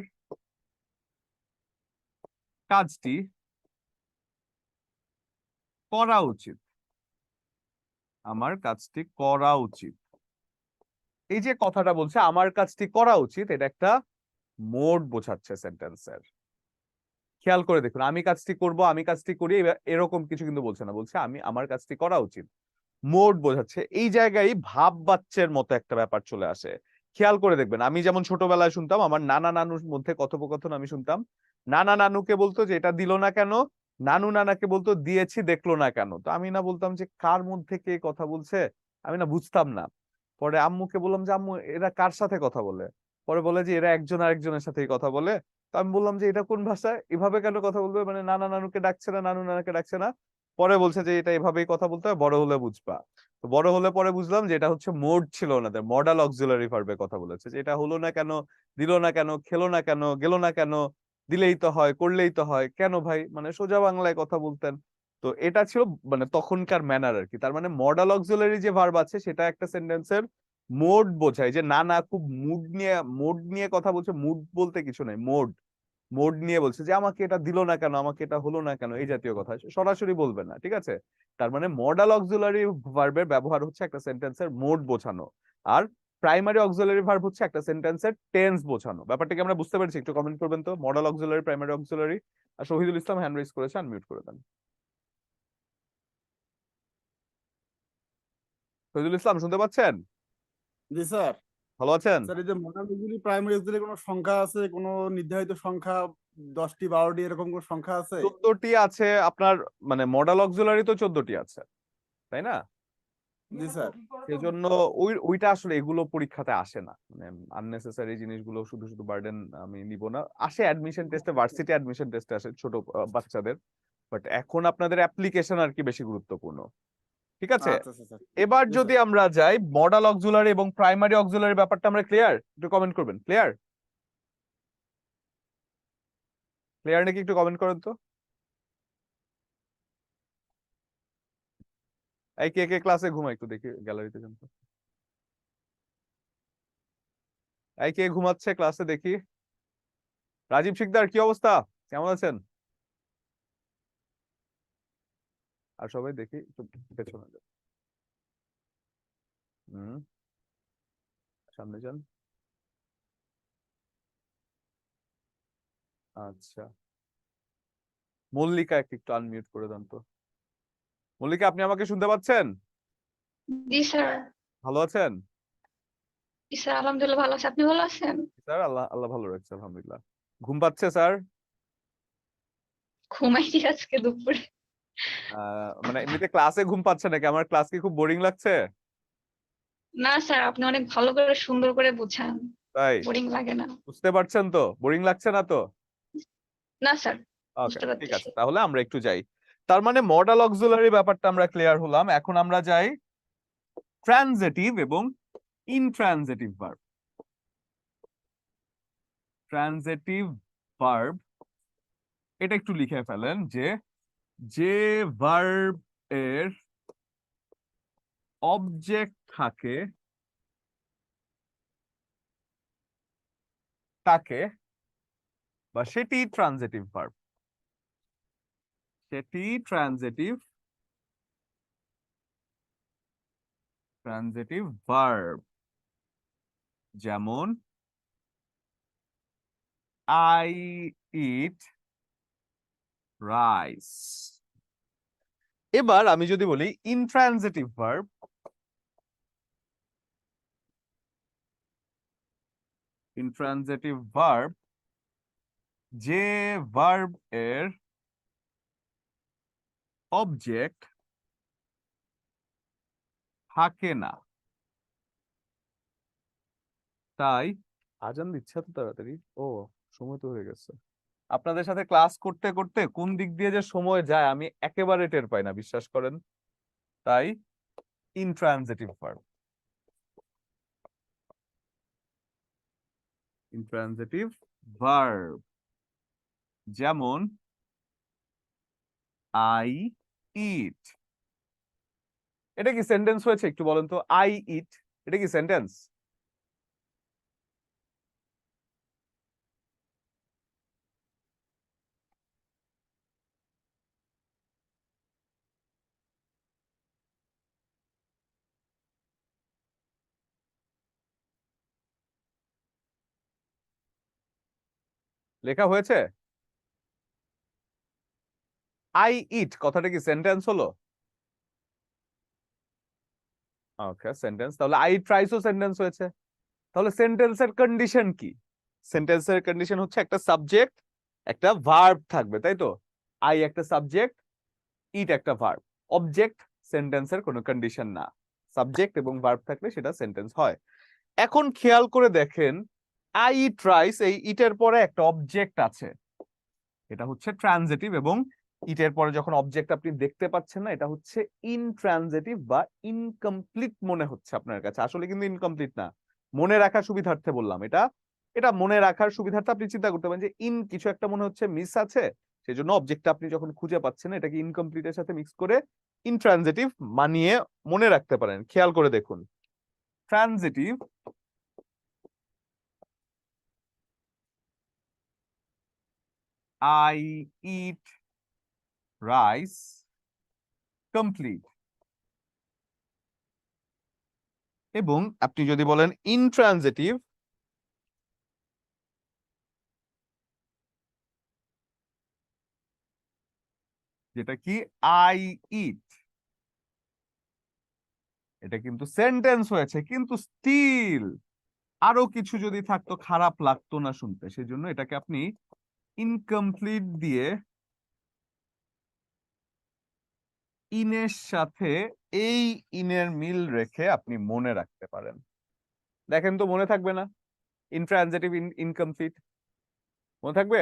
A: কাজটি করা উচিত, আমার কাজটি করা উচিত। এই যে কথাটা বলছে আমার কাজটি করা উচিত, এটা একটা মোড বোঝাচ্ছে সেন্টেন্সের। খেয়াল করে দেখুন, আমি কাজটি করব, আমি কাজটি করি, এরকম কিছু কিন্তু বলছে না, বলছে আমি আমার কাজটি করা উচিত। মোড বোঝাচ্ছে। এই জায়গায় ভাব বাচ্চের মতো একটা ব্যাপার চলে আসে। খেয়াল করে দেখবেন, আমি যেমন ছোটবেলায় শুনতাম, আমার নানা নানুর মধ্যে কথোপকথন আমি শুনতাম, নানা নানুকে বলতো যে এটা দিল না কেন, নানু নানাকে বলতো দিয়েছি দেখলো না কেন। তো আমি না বলতাম যে কার মধ্যে কে কথা বলছে, আমি না বুঝতাম না। পরে আম্মুকে বললাম যে আম্মু এরা কার সাথে কথা বলে, পরে বলে যে এরা একজন আরেকজনের সাথেই কথা বলে। তো আমি বললাম যে এটা কোন ভাষা, এভাবে কেন কথা বলবে, মানে নানা নানুকে ডাকছে না, নানু নানাকে ডাকছে না। পরে বলছে যে এটা এভাবেই কথা বলতে হয়, বড় হলে বুঝবা। তো বড় হলে পরে বুঝলাম যে এটা হচ্ছে মোড ছিল ওনাদের, মডাল অক্সিলারি ভার্বে কথা বলেছে, যে এটা হলো না কেন, দিল না কেন, খেলো না কেন, গেল না কেন, দিলেই তো হয়, করলেই তো হয়, কেন ভাই, মানে সোজা বাংলায় কথা বলতেন। তো এটা ছিল মানে তখনকার ম্যানার আর কি। তার মানে মডাল অক্সিলারি যে ভার্ব আছে সেটা একটা সেন্টেন্সের মোড বোঝায়, যে না না খুব মোড নিয়ে কথা বলছে, মুড বলতে কিছু নাই, মোড নিয়ে বলছে যে আমাকে এটা দিল না কেন, আমাকে এটা হলো না কেন, এই জাতীয় কথা সরাসরি বলবে না, ঠিক আছে। তার মানে মডাল অক্সিলারি ভার্বের ব্যবহার হচ্ছে একটা সেন্টেন্সের মোড বোঝানো, আর প্রাইমারি অক্সিলারি ভার্ব হচ্ছে একটা সেন্টেন্সের টেন্স বোঝানো। ব্যাপারটা কি আমরা বুঝতে পেরেছি? একটু কমেন্ট করবেন তো, মডাল অক্সিলারি, প্রাইমারি অক্সিলারি। আর শহীদুল ইসলাম হ্যান্ড রেজ করেছে, আনমিউট করে দেন। শহীদুল ইসলাম শুনতে পাচ্ছেন?
E: জি স্যার।
A: ভালো আছেন?
E: স্যার এই যে মডাল অক্সিলারি প্রাইমারি অক্সিলারি কোনো সংখ্যা আছে, কোনো নির্ধারিত সংখ্যা 10টি 12টি এরকম কোনো সংখ্যা আছে?
A: 14টি আছে আপনার, মানে মডাল অক্সিলারি তো 14টি আছে, তাই না?
E: জি স্যার।
A: সেজন্য ওইটা আসলে এগুলো পরীক্ষাতে আসে না, মানে আননেসেসারি জিনিসগুলো শুধু শুধু বার্ডেন আমি নিব না। আসে অ্যাডমিশন টেস্টে, ভার্সিটি অ্যাডমিশন টেস্টে আসে ছোট বাচ্চাদের, বাট এখন আপনাদের অ্যাপ্লিকেশন আর কি বেশি গুরুত্বপূর্ণ, ঠিক আছে।
E: আচ্ছা আচ্ছা স্যার।
A: এবার
E: জি
A: যদি
E: স্যার।
A: আমরা যাই মডাল অক্সিলারি এবং প্রাইমারি অক্সিলারি ব্যাপারটা আমরা ক্লিয়ার? একটু কমেন্ট করবেন ক্লিয়ার, ক্লিয়ার নাকি একটু কমেন্ট করেন তো। এই কে কে ক্লাসে ঘুমায় একটু দেখি গ্যালারিতে যান তো। এই কে ঘুমাচ্ছে ক্লাসে দেখি? রাজীব শিকদার কি অবস্থা, কেমন আছেন? আর সবাই দেখি একটু পেছনে যান। হুম, সামনে যান। আচ্ছা, মল্লিকা একটু আনমিউট করে দেন তো। মল্লিকা আপনি আমাকে শুনতে পাচ্ছেন?
F: জি স্যার।
A: ভালো আছেন?
F: জি স্যার, আলহামদুলিল্লাহ ভালো আছি। আপনি ভালো আছেন?
A: স্যার আল্লাহ আল্লাহ ভালো রাখছে আলহামদুলিল্লাহ। ঘুম পাচ্ছে স্যার?
F: ঘুমাইছি আজকে দুপুরে।
A: মানে এমনিতে ক্লাসে ঘুম পাচ্ছে নাকি? আমার ক্লাস কি খুব বোরিং লাগছে?
F: না স্যার, আপনি অনেক ভালো করে সুন্দর করে বোঝান,
A: তাই
F: বোরিং লাগে না।
A: বুঝতে পারছেন তো? বোরিং লাগছে না তো?
F: না স্যার,
A: ওকে
F: বুঝতে
A: ঠিক আছে,
F: পারতেছি।
A: তাহলে আমরা একটু যাই। তার মানে মডাল অক্সিলারি ব্যাপারটা আমরা ক্লিয়ার হলাম। এখন আমরা যাই ট্রানজিটিভ এবং ইনট্রানজিটিভ ভার্ব। ট্রানজিটিভ ভার্ব এটা একটু লিখে ফেলেন, যে ভার্ব এর অবজেক্ট থাকে তাকে বা সেটি ট্রানজিটিভ ভার্ব, সেটি ট্রানজিটিভ ভার্ব। যেমন আই ইট রাইস। এবার আমি যদি বলি ইনট্রানজিটিভ ভার্ব, ইনট্রানজিটিভ ভার্ব যে ভার্ব এর অবজেক্ট থাকে না, তাই আজান দিচ্ছে তো তাড়াতাড়ি, ও সময় তো হয়ে গেছে। আপনাদের সাথে ক্লাস করতে করতে কোন দিক দিয়ে যে সময় যায় আমি একেবারে টের পাই না, বিশ্বাস করেন। তাই ইনট্রানজিটিভ ভার্ব, ইনট্রানজিটিভ ভার্ব যেমন আই ইট। এটা কি সেন্টেন্স হয়েছে একটু বলেন তো? আই ইট এটা কি সেন্টেন্স? লেখা হয়েছে? আই ইট কথাটা কি সেন্টেন্স হলো? ওকে সেন্টেন্স, তাহলে আই ট্রাইসও সেন্টেন্স হয়েছে। তাহলে সেন্টেন্সের কন্ডিশন কি? সেন্টেন্সের কন্ডিশন হচ্ছে একটা সাবজেক্ট একটা ভার্ব থাকবে, তাই তো? আই একটা সাবজেক্ট, ইট একটা ভার্ব। অবজেক্ট সেন্টেন্সের কোনো কন্ডিশন না, সাবজেক্ট এবং ভার্ব থাকলে সেটা সেন্টেন্স হয়। এখন খেয়াল করে দেখেন আই ইট রাইস, এই ইটের পরে একটা অবজেক্ট আছে, এটা হচ্ছে ট্রানজিটিভ, এবং ইটের পরে যখন অবজেক্ট আপনি দেখতে পাচ্ছেন না, এটা হচ্ছে ইনট্রানজিটিভ বা ইনকমপ্লিট মনে হচ্ছে আপনার কাছে, আসলে কিন্তু ইনকমপ্লিট না। মনে রাখার সুবিধার্থে বললাম, এটা এটা মনে রাখার সুবিধার্থে আপনি চিন্তা করতে পারেন যে ইন কিছু একটা মনে হচ্ছে মিস আছে, সেজন্য অবজেক্টটা আপনি যখন খুঁজে পাচ্ছেন এটাকে ইনকমপ্লিটের সাথে মিক্স করে ইনট্রানজিটিভ মানিয়ে মনে রাখতে পারেন। খেয়াল করে দেখুন, transitive I eat rice complete, এবং আপনি যদি বলেন ইনট্রানজিটিভ যেটা কি I eat, এটা কিন্তু সেন্টেন্স হয়েছে, কিন্তু স্টিল আরো কিছু যদি থাকতো খারাপ লাগতো না শুনতে, সেজন্য এটাকে আপনি ইনকমপ্লিট দিয়ে ইনের সাথে এই ইনের মিল রেখে আপনি মনে রাখতে পারেন। দেখেন তো মনে থাকবে না? ইনট্রানজিটিভ ইনকমপ্লিট মনে থাকবে?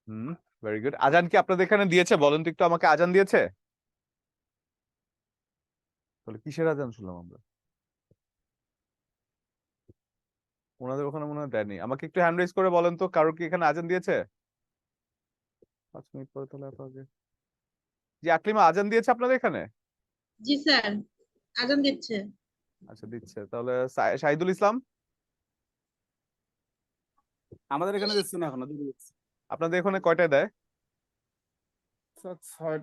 A: হুম, ভেরি গুড। আজান কি আপনাদের এখানে দিয়েছে? বলেন তো একটু আমাকে, আজান দিয়েছে? তাহলে কিসের আজান শুনলাম আমরা? ওনাদের ওখানে মনে হয় দেয়নি। আমাকে একটু হ্যান্ড রেজ করে বলেন তো, কারোর কি এখানে আজান দিয়েছে? 5 মিনিট পরে তাহলে এত আগে। জি আকলিমা, আজান দিয়েছে আপনাদের এখানে?
D: জি স্যার, আজান দিচ্ছে।
A: আচ্ছা দিচ্ছে। তাহলে শাহিদুল ইসলাম,
E: আমাদের এখানে দিচ্ছে না এখনো, দিয়ে দিচ্ছে।
A: আপনাদের এখানে কয়টায় দেয়?
E: স্যার 6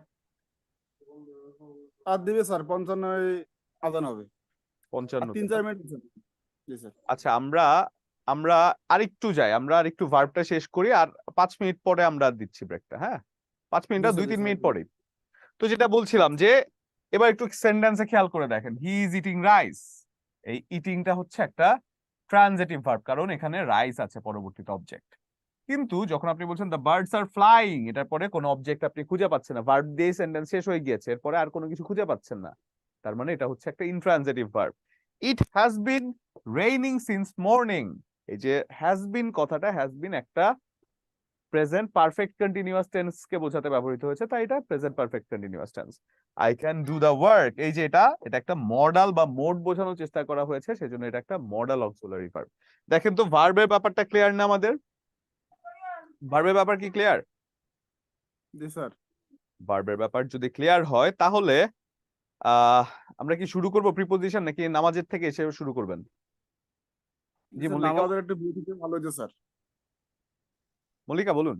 E: আর দিবে স্যার, 55 আজান হবে। আর
A: 55।
E: 3-4 মিনিট দিচ্ছে। জি স্যার।
A: আচ্ছা, আমরা আমরা আরেকটু যাই, আমরা আরেকটু ভার্বটা শেষ করি, আর 5 মিনিট পরে আমরা দিচ্ছি ব্রেকটা। হ্যাঁ, 5 মিনিট
E: জি
A: না,
E: স্যার,
A: 2-3
E: জি
A: মিনিট
E: স্যার।
A: পরে। তো যেটা বলছিলাম যে এবার একটু সেন্টেন্সে খেয়াল করে দেখেন, হি ইজ ইটিং রাইস। এই ইটিংটা হচ্ছে একটা ট্রানজিটিভ ভার্ব, কারণ এখানে রাইস আছে পরবর্তীতে অবজেক্ট। কিন্তু যখন আপনি বলছেন দ্য বার্ডস আর ফ্লাইং, এটার পরে কোনো অবজেক্ট আপনি খুঁজে পাচ্ছেন না, ভার্ব দিয়ে সেন্টেন্স শেষ হয়ে গিয়েছে, এরপরে আর কোনো কিছু খুঁজে পাচ্ছেন না, তার মানে এটা হচ্ছে একটা intransitive verb. It has been raining since morning. এই যে হ্যাজ বিন কথাটা, হ্যাজ বিন একটা প্রেজেন্ট পারফেক্ট কন্টিনিউয়াস টেন্স কে বোঝাতে ব্যবহৃত হয়েছে, তাই এটা present perfect continuous tense. I can do the work, এই যে এটা একটা মডাল বা মোড বোঝানোর চেষ্টা করা হয়েছে, সেজন্য এটা একটা মডাল অক্সিলারি ভার্ব। দেখেন তো ভার্বের ব্যাপারটা ক্লিয়ার না আমাদের? ভার্বের ব্যাপার কি ক্লিয়ার?
E: জি স্যার।
A: ভার্বের ব্যাপার যদি ক্লিয়ার হয় তাহলে আমরা কি শুরু করব প্রিপোজিশন, নাকি নামাজের থেকে এসে শুরু করবেন? জি
E: স্যার,
A: মল্লিকা,
E: আমাদের একটু বই দিতে ভালো হতো স্যার।
A: মল্লিকা বলুন।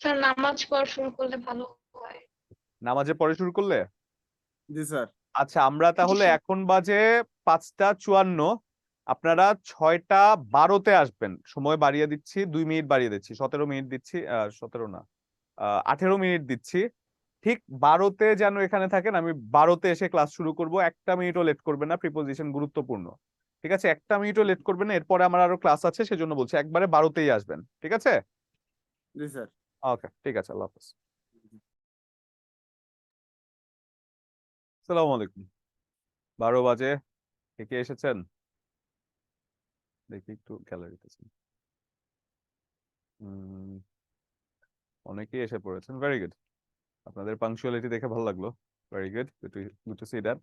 F: স্যার নামাজ পড়া শুরু করলে ভালো হয়।
A: নামাজের পরে শুরু করলে?
E: জি স্যার।
A: আচ্ছা, আমরা তাহলে
F: স্যার।
A: এখন বাজে 5টা 54, আপনারা 6টা 12-তে আসবেন। সময় বাড়িয়ে দিচ্ছি, 2 মিনিট বাড়িয়ে দিচ্ছি, 17 মিনিট দিচ্ছি, 17 না, 18 মিনিট দিচ্ছি। ঠিক 12তে যেন এখানে থাকেন, আমি 12তে এসে ক্লাস শুরু করব। 1টা মিনিটও লেট করবেন না, প্রিপোজিশন গুরুত্বপূর্ণ। ঠিক আছে, 1টা মিনিটও লেট করবেন না, এরপরে আমার আরো ক্লাস আছে, সেজন্য বলছি একবারে 12তেই আসবেন। ঠিক আছে?
E: জি স্যার।
A: ওকে, ঠিক আছে, আল্লাহ হাফেজ। আসসালামু আলাইকুম। 12 বাজে, কে কে এসেছেন দেখি একটু গ্যালারিতে। অনেকেই এসে পড়েছেন, ভেরি গুড। আপনাদের পাংচুয়ালিটি দেখে ভালো লাগলো, very good, good to see that.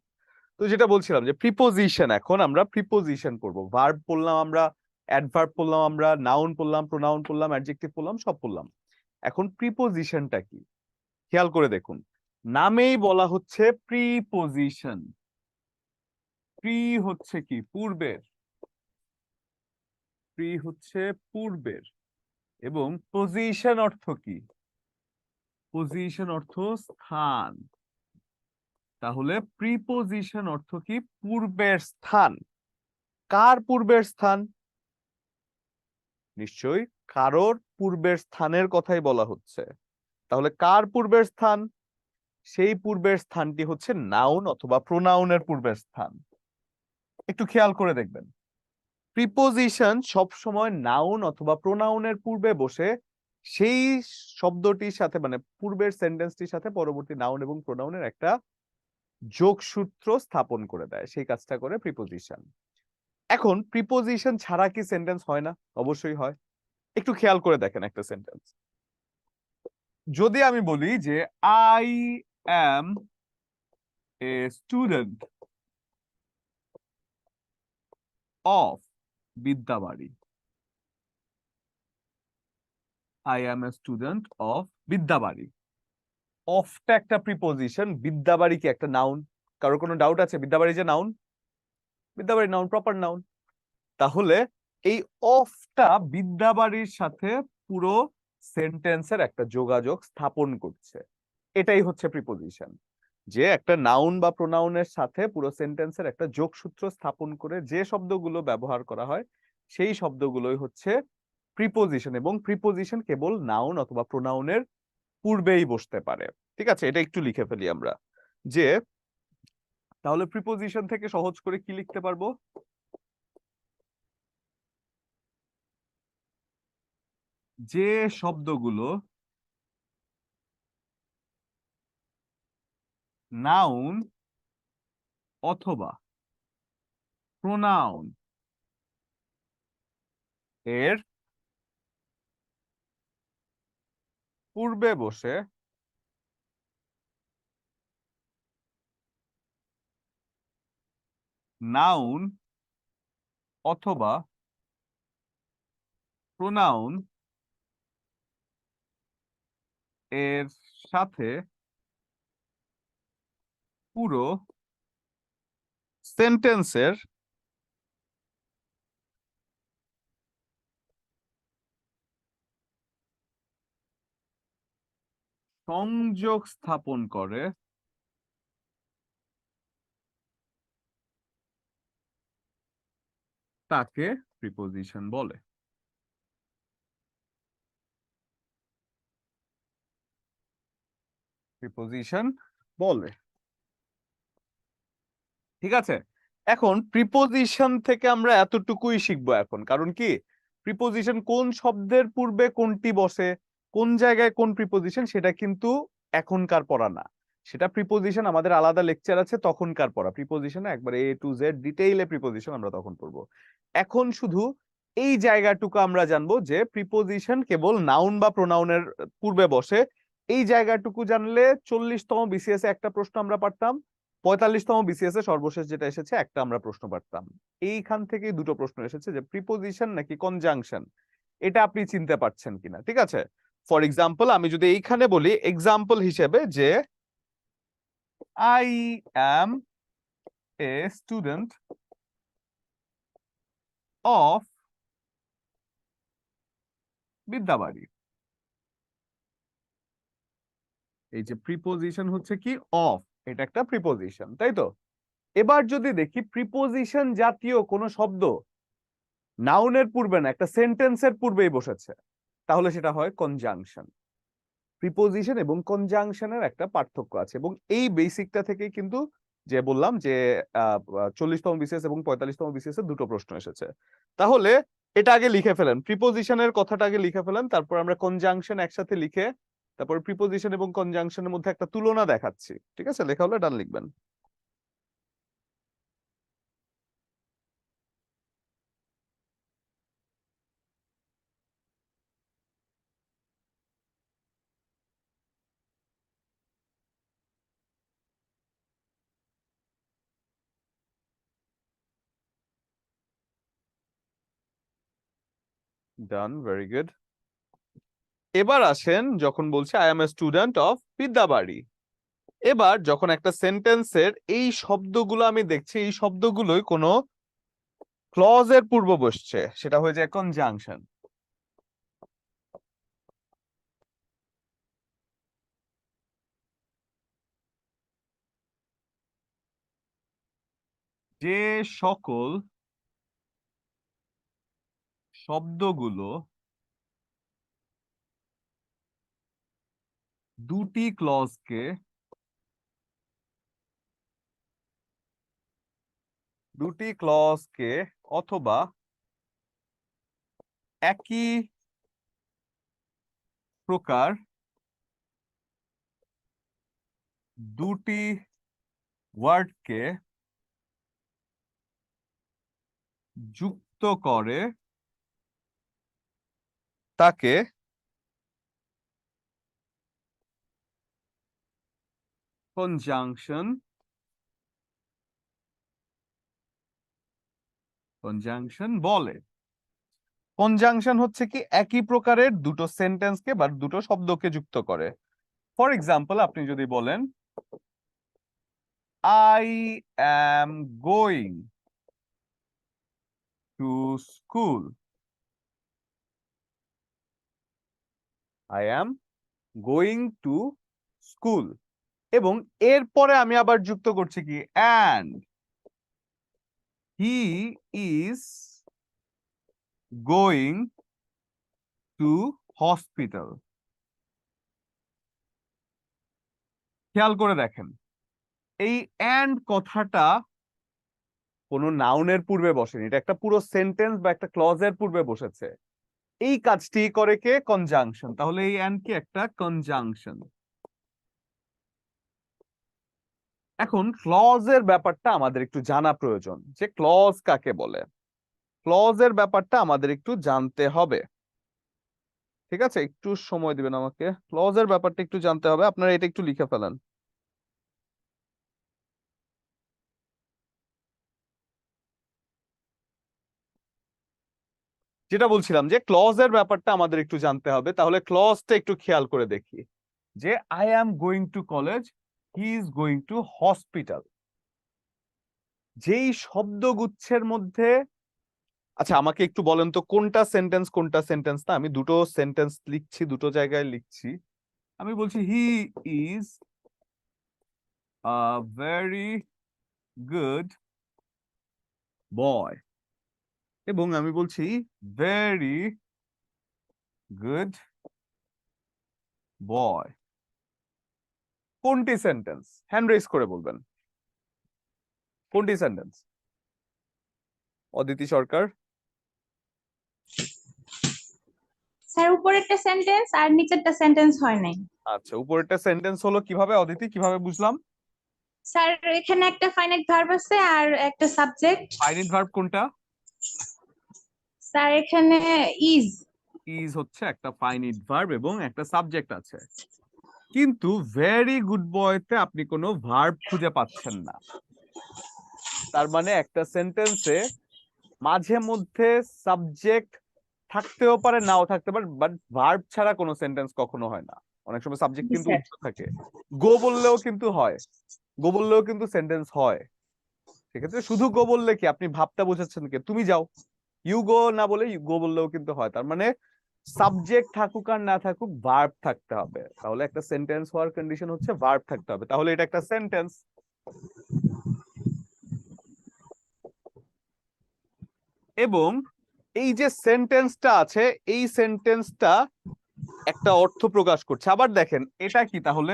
A: তো যেটা বলছিলাম যে প্রিপোজিশন, এখন আমরা প্রিপোজিশন করব। ভার্ব পড়লাম আমরা, অ্যাডভার্ব পড়লাম আমরা, নাউন পড়লাম, প্রোনাউন পড়লাম, অ্যাডজেক্টিভ পড়লাম, সব পড়লাম। এখন প্রিপোজিশনটা কি খেয়াল করে দেখুন। নামেই বলা হচ্ছে প্রিপোজিশন। প্রি হচ্ছে কি? পূর্বের। প্রি হচ্ছে পূর্বের। এবং পজিশন অর্থ কি? পজিশন অর্থ স্থান। তাহলে প্রিপোজিশন অর্থ কি? পূর্বের স্থান। কার পূর্বের স্থান? নিশ্চয়ই কারোর পূর্বের স্থানের কথাই বলা হচ্ছে। তাহলে কার পূর্বের স্থান? সেই পূর্বের স্থানটি হচ্ছে নাউন অথবা প্রোনাউনের পূর্বের স্থান। একটু খেয়াল করে দেখবেন, প্রিপোজিশন সবসময় নাউন অথবা প্রোনাউনের পূর্বে বসে সেই শব্দটির সাথে, মানে পূর্বের সেন্টেন্সটির সাথে পরবর্তী নাউন এবং প্রোনাউনের একটা যোগসূত্র স্থাপন করে দেয়, সেই কাজটা করে প্রিপোজিশন। এখন প্রিপোজিশন ছাড়া কি সেন্টেন্স হয় না? অবশ্যই হয়। একটু খেয়াল করে দেখেন একটা সেন্টেন্স। যদি আমি বলি যে I am a student of Bidyabari, I am a student of Bidyabari, অফটা একটা প্রিপোজিশন, বিদ্যাবাড়ি কি একটা নাউন? কারো কোনো ডাউট আছে বিদ্যাবাড়ি যে noun? Bidyabari noun, proper noun. তাহলে এই অফটা বিদ্যাবাড়ির সাথে পুরো সেন্টেন্সের একটা যোগাযোগ স্থাপন করছে, এটাই হচ্ছে প্রিপোজিশন। যে একটা নাউন বা প্রোনাউনের সাথে পুরো সেন্টেন্সের একটা যোগসূত্র স্থাপন করে যে শব্দগুলো ব্যবহার করা হয় সেই শব্দগুলোই হচ্ছে প্রিপোজিশন, এবং প্রিপোজিশন কেবল নাউন অথবা প্রোনাউনের পূর্বেই বসতে পারে। ঠিক আছে, এটা একটু লিখে ফেলি আমরা, যে তাহলে প্রিপোজিশন থেকে সহজ করে কি লিখতে পারবো? যে শব্দগুলো নাউন অথবা প্রোনাউন এর পূর্বে বসে নাউন অথবা প্রোনাউন এর সাথে পুরো সেন্টেন্সের সংযোগ স্থাপন করে তাকে প্রিপোজিশন বলে। প্রিপোজিশন বলে। ঠিক আছে, এখন প্রিপোজিশন থেকে আমরা এতটুকুই শিখবো এখন, কারণ কি প্রিপোজিশন কোন শব্দের পূর্বে কোনটি বসে, কোন জায়গায় কোন প্রিপোজিশন, সেটা কিন্তু এখনকার পড়া না, সেটা প্রিপোজিশন আমাদের আলাদা লেকচার আছে তখনকার পড়া। প্রিপোজিশন একবার এ টু জেড ডিটেইলে প্রিপোজিশন আমরা তখন পড়বো। এখন শুধু এই জায়গাটুকু আমরা জানবো যে প্রিপোজিশন কেবল নাউন বা প্রোনাউনের পূর্বে বসে। এই জায়গাটুকু জানলে 40তম বিসিএস এ একটা প্রশ্ন আমরা পারতাম, 45তম বিসিএস এ সর্বশেষ যেটা এসেছে একটা আমরা প্রশ্ন পারতাম। এইখান থেকে দুটো প্রশ্ন এসেছে যে প্রিপোজিশন নাকি কনজাংশন, এটা আপনি চিনতে পারছেন কিনা। ঠিক আছে, ফর এক্সাম্পল আমি যদি এইখানে বলি এক্সাম্পল হিসেবে যে I am a student of Bidyabari, এই যে প্রিপোজিশন হচ্ছে কি অফ, এটা একটা প্রিপোজিশন, তাই তো? এবার যদি দেখি প্রিপোজিশন জাতীয় কোনো শব্দ নাউনের পূর্বে না একটা সেন্টেন্সের পূর্বেই বসেছে, তাহলে সেটা হয় কনজাংশন। প্রিপোজিশন এবং কনজাংশনের একটা পার্থক্য আছে, এবং এই বেসিকটা থেকেই কিন্তু যে বললাম যে 40তম বিসিএস এবং 45তম বিসিএস এর দুটো প্রশ্ন এসেছে। তাহলে এটা আগে লিখে ফেলেন, প্রিপোজিশনের কথাটা আগে লিখে ফেলেন, তারপর আমরা কনজাংশন একসাথে লিখে তারপর প্রিপোজিশন এবং কনজাংশনের মধ্যে একটা তুলনা দেখাচ্ছি। ঠিক আছে, লেখা হলে ডান লিখবেন। ডান, ভেরি গুড। এবার আসেন যখন বলছে I M A student of Bidyabari, এবার যখন একটা সেন্টেন্সের এই শব্দগুলো আমি দেখছি এই শব্দগুলোই কোনো ক্লজের পূর্ব বসছে, সেটা হয়ে যায় কনজাংশন। যে সকল শব্দগুলো দুটি ক্লজকে অথবা একই প্রকার দুটি ওয়ার্ডকে যুক্ত করে তাকে কনজাংশন, কনজাংশন বলে। কনজাংশন হচ্ছে কি একই প্রকারের দুটো সেন্টেন্সকে বা দুটো শব্দকে যুক্ত করে। ফর এক্সাম্পল, আপনি যদি বলেন I am going to school, I am going to school, এবং এরপরে আমি আবার যুক্ত করছি কি and he is going two hospital. খেয়াল করে দেখেন, এই অ্যান্ড কথাটা কোনো নাউনের পূর্বে বসেনি, এটা একটা পুরো সেন্টেন্স বা একটা ক্লজের পূর্বে বসেছে। এই কাজটি করে কে? কনজাংশন। তাহলে এই অ্যান্ড কি একটা কনজাংশন। এখন ক্লজের ব্যাপারটা আমাদের একটু জানা প্রয়োজন, যে ক্লজ কাকে বলে। ক্লজের ব্যাপারটা আমাদের একটু জানতে হবে, ঠিক আছে? একটু সময় দিবেন আমাকে, ক্লজের ব্যাপারটা একটু জানতে হবে। আপনারা এটা একটু লিখে ফেলেন। যেটা বলছিলাম যে ক্লজের ব্যাপারটা আমাদের একটু জানতে হবে, তাহলে ক্লজটা একটু খেয়াল করে দেখি। যে I am going to college, he is going two hospital, যেই শব্দগুচ্ছের মধ্যে, আচ্ছা আমাকে একটু বলেন তো কোনটা সেন্টেন্স কোনটা সেন্টেন্স না? আমি দুটো সেন্টেন্স লিখছি, দুটো জায়গায় লিখছি। আমি বলছি he is a very good বয়, এবং আমি বলছি ভেরি গুড বয়। কোনটি সেন্টেন্স? হ্যান্ড রেজ করে বলবেন কোনটি সেন্টেন্স। অদিতি সরকার।
D: স্যার উপরেরটা সেন্টেন্স আর নিচেরটা সেন্টেন্স হয় নাই।
A: আচ্ছা, উপরেরটা সেন্টেন্স হলো কিভাবে অদিতি, কিভাবে বুঝলাম?
D: স্যার এখানে একটা ফাইনাইট ভার্ব আছে আর একটা সাবজেক্ট।
A: ফাইনাইট ভার্ব কোনটা?
D: স্যার এখানে ইজ।
A: ইজ হচ্ছে একটা ফাইনাইট ভার্ব এবং একটা সাবজেক্ট আছে, কিন্তু ভেরি গুড বয়তে আপনি কোনো ভার্ব খুঁজে পাচ্ছেন না। তার মানে একটা সেন্টেন্সে মাঝে মধ্যে সাবজেক্ট থাকতেও পারে, নাও থাকতে পারে, বাট ভার্ব ছাড়া কোনো সেন্টেন্স কখনো হয় না। অনেক সময় সাবজেক্ট কিন্তু
D: স্যার।
A: উচ্চ থাকে, গো বললেও কিন্তু হয়, গো বললেও কিন্তু সেন্টেন্স হয়। সেক্ষেত্রে শুধু গো বললে কি আপনি ভাবটা বোঝাচ্ছেন কি তুমি যাও, ইউ গো না বলে গো বললেও কিন্তু হয়। তার মানে সাবজেক্ট থাকুক আর না থাকুক ভার্ব থাকতে হবে। তাহলে একটা সেন্টেন্স হওয়ার কন্ডিশন হচ্ছে ভার্ব থাকতে হবে, তাহলে এটা একটা সেন্টেন্স। এবং এই যে সেন্টেন্সটা আছে, এই সেন্টেন্সটা একটা অর্থ প্রকাশ করছে। আবার দেখেন এটা কি, তাহলে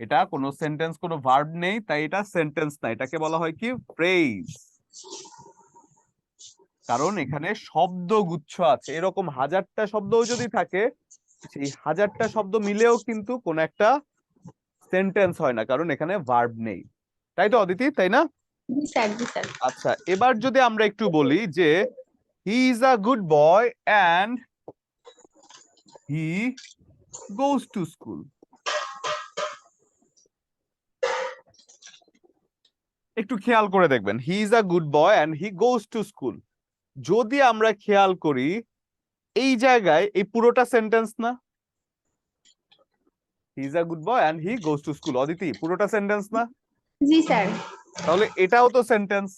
A: এটা কোনো সেন্টেন্স, কোনো ভার্ব নেই, তাই এটা সেন্টেন্স না, এটাকে বলা হয় কি ফ্রেজ। কারণ এখানে শব্দগুচ্ছ আছে, এরকম হাজারটা শব্দও যদি থাকে, সেই হাজারটা শব্দ মিলেও কিন্তু কোন একটা সেন্টেন্স হয় না, কারণ এখানে ভার্ব নেই। তাই তো অদিতি, তাই না?
D: জি স্যার, জি স্যার।
A: আচ্ছা, এবার যদি আমরা একটু বলি যে he is a good boy and he goes to school. একটু খেয়াল করে দেখবেন, he is a good boy and he goes to school. যদি আমরা খেয়াল করি এই জায়গায় এই পুরোটা সেন্টেন্স না? He is a good boy and he goes to school, Aditi পুরোটা সেন্টেন্স না?
D: জি স্যার।
A: তাহলে এটাও তো সেন্টেন্স।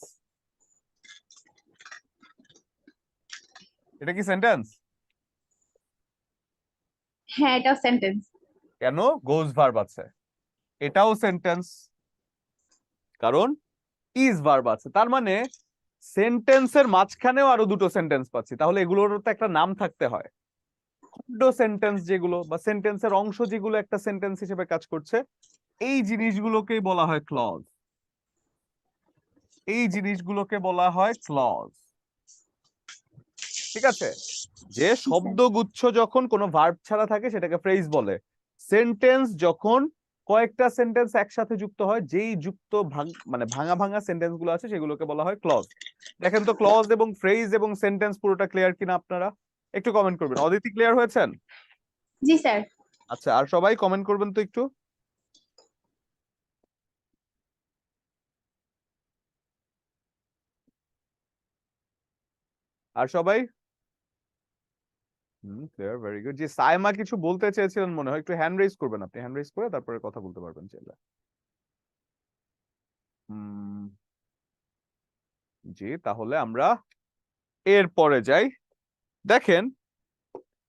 A: এটা কি সেন্টেন্স?
D: হ্যাঁ, এটাও সেন্টেন্স।
A: কেন? গোজ ভার্ব আছে। এটাও সেন্টেন্স, কারণ ইজ ভার্ব আছে। তার মানে সেন্টেন্সের মাঝখানেও আরো দুটো সেন্টেন্স পাচ্ছি, তাহলে এগুলোর তো একটা নাম থাকতে হয়। খণ্ড সেন্টেন্স যেগুলো বা সেন্টেন্সের অংশ যেগুলো একটা সেন্টেন্স হিসেবে কাজ করছে, এই জিনিসগুলোকেই বলা হয় ক্লজ। এই জিনিসগুলোকে বলা হয় ক্লজ, ঠিক আছে? যে শব্দগুচ্ছ যখন কোনো ভার্ব ছাড়া থাকে সেটাকে ফ্রেজ বলে। সেন্টেন্স যখন কয়েকটা সেন্টেন্স একসাথে যুক্ত হয়, যেই যুক্ত মানে ভাঙা ভাঙা সেন্টেন্স গুলো আছে সেগুলোকে বলা হয় ক্লজ। দেখেন তো ক্লজ এবং ফ্রেজ এবং সেন্টেন্স পুরোটা ক্লিয়ার কিনা আপনারা? একটু কমেন্ট করবেন। অদিতি ক্লিয়ার হয়েছেন?
D: জি স্যার।
A: আচ্ছা, আর সবাই কমেন্ট করবেন তো একটু। আর সবাই ক্লিয়ার, ভেরি গুড। জি, সাইমা কিছু বলতে চেয়েছিলেন মনে হয়, একটু হ্যান্ড রেজ করবেন, আপনি হ্যান্ড রেজ করে তারপরে কথা বলতে পারবেন চাইলে। জি, তাহলে আমরা এরপরে যাই। দেখেন,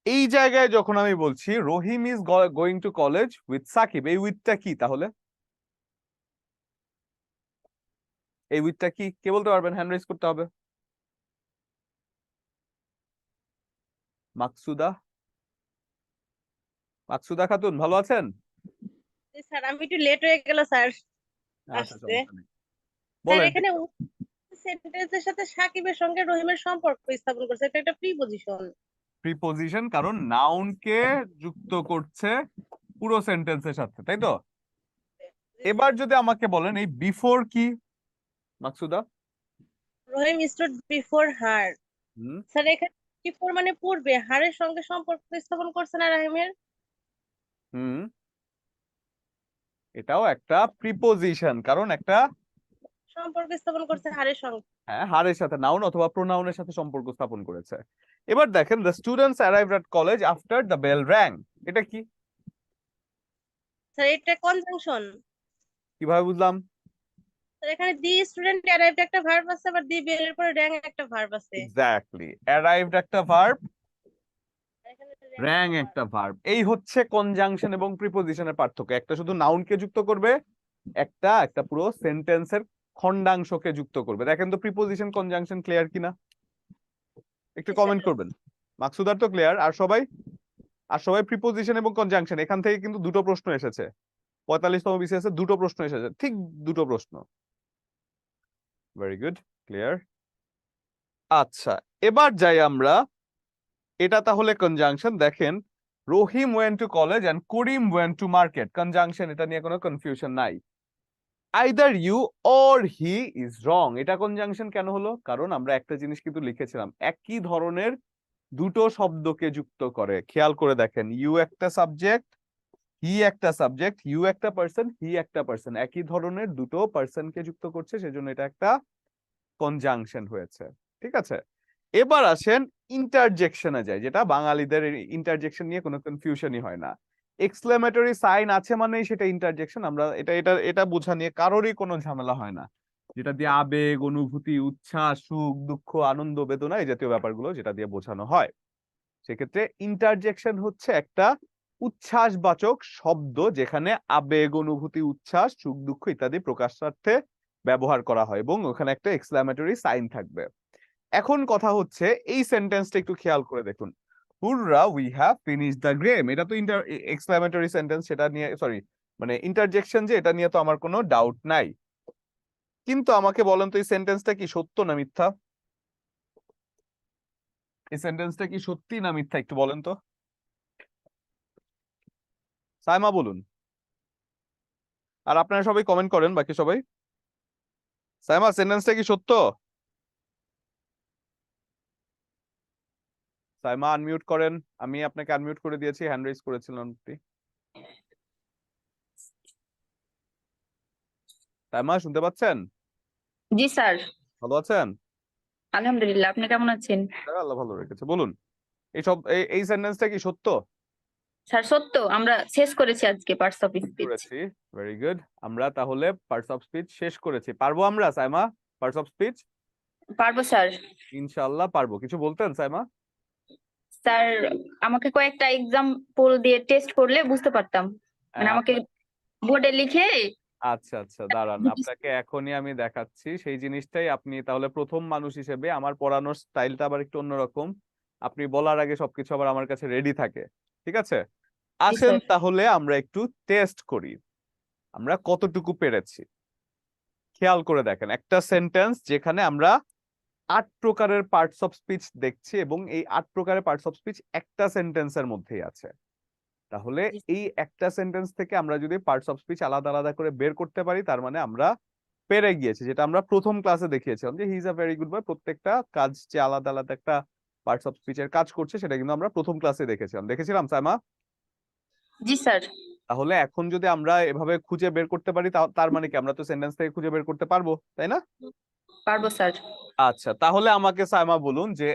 A: এই জায়গায় যখন আমি বলছি Rahim is going to college with Sakib, এই উইথটা কি তাহলে? এই উইথটা কি কে বলতে পারবেন? হ্যান্ড রেজ করতে হবে। মাকসুদা, মাকসুদা খাতুন ভালো আছেন?
D: স্যার আমি একটু লেট হয়ে গেল স্যার
A: আচ্ছা,
D: আসতে।
A: সমস্যা নেই।
D: স্যার
A: বলেন।
D: এখানে সেন্টেন্সের সাথে সাকিবের সঙ্গে রহিমের সম্পর্ক স্থাপন করছে, এটা একটা প্রিপজিশন।
A: প্রিপজিশন, কারণ নাউনকে যুক্ত করছে পুরো সেন্টেন্সের সাথে, তাই তো? এবার যদি আমাকে বলেন এই বিফোর কি মাকসুদা?
D: রহিম স্টুড বিফোর হার।
A: হুম
D: স্যার এখানে বিফোর মানে পূর্বে, হারের সঙ্গে সম্পর্ক স্থাপন করছে না রহিমের?
A: হুম এটাও একটা প্রিপজিশন, কারণ একটা
D: সম্পর্ক স্থাপন করছে হারের সঙ্গে।
A: হ্যাঁ হারের সাথে নাউন অথবা প্রোনাউনের সাথে সম্পর্ক স্থাপন করেছে। এবার দেখেন, the students arrived at college after the bell rang, এটা কি?
D: স্যার এটা কনজাংশন।
A: কিভাবে বুঝলাম?
D: স্যার এখানে দি স্টুডেন্ট অ্যারাইভড একটা ভার্ব আছে, আবার দি বেল এর পরে র‍্যাং একটা ভার্ব আছে।
A: এক্স্যাক্টলি, অ্যারাইভড একটা ভার্ব,
D: আর এখানে
A: র‍্যাং
D: verb।
A: একটা ভার্ব। এই হচ্ছে কনজাংশন এবং প্রিপজিশনের পার্থক্য। একটা শুধু নাউনকে যুক্ত করবে, একটা একটা পুরো সেন্টেন্সের খণ্ডাংশকে যুক্ত করবে। দেখেন তো প্রিপজিশন কনজাংশন ক্লিয়ার কিনা, একটু কমেন্ট করবেন। মাকসুদার তো ক্লিয়ার, আর সবাই? আর সবাই প্রিপজিশন এবং কনজাংশন, এখান থেকে কিন্তু দুটো প্রশ্ন এসেছে, 45তম বিসিএস দুটো প্রশ্ন এসেছে, ঠিক দুটো প্রশ্ন। Very good, clear. আচ্ছা, এবার যাই আমরা, এটা তাহলে কনজাংশন। দেখেন, Rahim went to college and Karim went to market, conjunction, এটা নিয়ে কোনো কনফিউশন নাই। Either you or he is wrong, এটা কনজাংশন কেন হলো? কারণ আমরা একটা জিনিস কিন্তু লিখেছিলাম, একই ধরনের দুটো শব্দকে যুক্ত করে। খেয়াল করে দেখেন, ইউ একটা সাবজেক্ট, হি একটা সাবজেক্ট, ইউ একটা পার্সন, হি একটা পার্সন, একই ধরনের দুটো পার্সনকে যুক্ত করছে, সেজন্য এটা একটা কনজাংশন হয়েছে। ঠিক আছে, এবার আসেন ইন্টারজেকশনে যায়, যেটা বাঙালিদের ইন্টারজেকশন নিয়ে কোনো কনফিউশনই হয় না। এক্সক্লেমেটরি সাইন আছে মানেই সেটা ইন্টারজেকশন, আমরা এটা এটা এটা বোঝা নিয়ে কারোরই কোনো ঝামেলা হয় না। যেটা দিয়ে আবেগ, অনুভূতি, উচ্ছ্বাস, সুখ, দুঃখ, আনন্দ, বেদনা, এই জাতীয় ব্যাপারগুলো যেটা দিয়ে বোঝানো হয়, সেক্ষেত্রে ইন্টারজেকশন হচ্ছে একটা উচ্ছ্বাসবাচক শব্দ, যেখানে আবেগ, অনুভূতি, উচ্ছ্বাস, সুখ, দুঃখ ইত্যাদি প্রকাশার্থে ব্যবহার করা হয় এবং ওখানে একটা এক্সক্লেমেটরি সাইন থাকবে। এখন কথা হচ্ছে এই সেন্টেন্সটা একটু খেয়াল করে দেখুন, হুররা we have finished the game, এটা তো এক্সক্লেমেটরি সেন্টেন্স, সেটা নিয়ে সরি মানে ইন্টারজেকশন, যে এটা নিয়ে তো আমার কোনো ডাউট নাই। কিন্তু আমাকে বলেন তো এই সেন্টেন্সটা কি সত্য না মিথ্যা? এই সেন্টেন্সটা কি সত্যি না মিথ্যা একটু বলেন তো, সাইমা বলুন। আর আপনারা সবাই কমেন্ট করেন, বাকি সবাই। সাইমা, সেন্টেন্সটা কি সত্য? সাইমা আনমিউট করেন, আমি আপনাকে আনমিউট করে দিয়েছি, হ্যান্ড রেজ করেছিলেন আপনি। সাইমা শুনতে পাচ্ছেন?
G: জি স্যার,
A: ভালো আছেন?
G: আলহামদুলিল্লাহ। আপনি কেমন আছেন?
A: আল্লাহ ভালো রেখেছে। বলুন, এই সেন্টেন্সটা কি সত্য?
G: স্যার সত্য, আমরা শেষ করেছি আজকে পার্টস অফ স্পিচ।
A: করেছি, ভেরি গুড। আমরা তাহলে পার্টস অফ স্পিচ শেষ করেছি। পারবো আমরা সাইমা পার্টস অফ স্পিচ?
G: পারবো স্যার।
A: ইনশাআল্লাহ পারবো। কিছু বলতেন সাইমা?
G: স্যার আমাকে কয়েকটা এক্সাম্পল দিয়ে টেস্ট করলে বুঝতে পারতাম, মানে আমাকে বোর্ডে লিখে।
A: আচ্ছা আচ্ছা, দাঁড়ান, আপনাকে এখনই আমি দেখাচ্ছি সেই জিনিসটাই। আপনি তাহলে প্রথম মানুষ হিসেবে, আমার পড়ানোর স্টাইলটা আবার একটু অন্যরকম, আপনি বলার আগে সবকিছু আবার আমার কাছে রেডি থাকে, ঠিক আছে? আসেন
G: স্যার।
A: তাহলে আমরা একটু টেস্ট করি আমরা কতটুকু পেরেছি। খেয়াল করে দেখেন, একটা সেন্টেন্স যেখানে আমরা 8 প্রকারের পার্টস অফ স্পিচ দেখছি, এবং এই 8 প্রকারের পার্টস অফ স্পিচ একটা সেন্টেন্সের মধ্যেই আছে। তাহলে এই একটা সেন্টেন্স থেকে আমরা যদি পার্টস অফ স্পিচ আলাদা আলাদা করে বের করতে পারি, তার মানে আমরা পেরে গিয়েছি। যেটা আমরা প্রথম ক্লাসে দেখিয়েছিলাম যে he is a very good বয়, প্রত্যেকটা কাজ যে আলাদা আলাদা একটা পার্টস অফ স্পিচের কাজ করছে, সেটা কিন্তু আমরা প্রথম ক্লাসে দেখেছিলাম সাইমা।
G: জি স্যার।
A: তাহলে এখন যদি আমরা এভাবে খুঁজে বের করতে পারি, তার মানে কি আমরা তো সেন্টেন্স থেকে খুঁজে বের করতে পারবো, তাই না?
G: পারবো স্যার।
A: আচ্ছা, তাহলে আমাকে সাইমা বলুন যে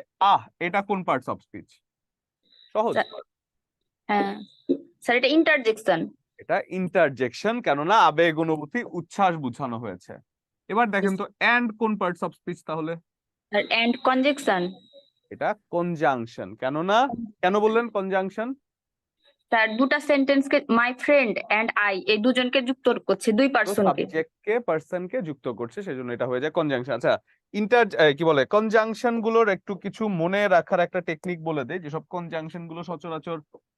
A: এটা কোন পার্টস অফ স্পিচ? সহজ।
G: হ্যাঁ স্যার, এটা ইন্টারজেকশন।
A: এটা ইন্টারজেকশন, কেননা আবেগ, অনুভূতি, উচ্ছ্বাস বোঝানো হয়েছে। এবার দেখেন তো এন্ড কোন পার্টস অফ স্পিচ তাহলে?
G: আর এন্ড কনজেকশন।
A: এটা কনজাংশন, কেন বললেন কনজাংশন?
G: স্যার দুটা সেন্টেন্সকে মাই ফ্রেন্ড এন্ড আই এই দুজনকে যুক্ত করছে, দুই পার্সনকে।
A: সাবজেক্টকে পার্সনকে যুক্ত করছে, সেজন্য এটা হয়ে যায় কনজাংশন। আচ্ছা, কি বলে, কনজাংশন গুলোর একটু কিছু মনে রাখার একটা টেকনিক বলে দেয়, যেসব কনজাংশন গুলো সচরাচর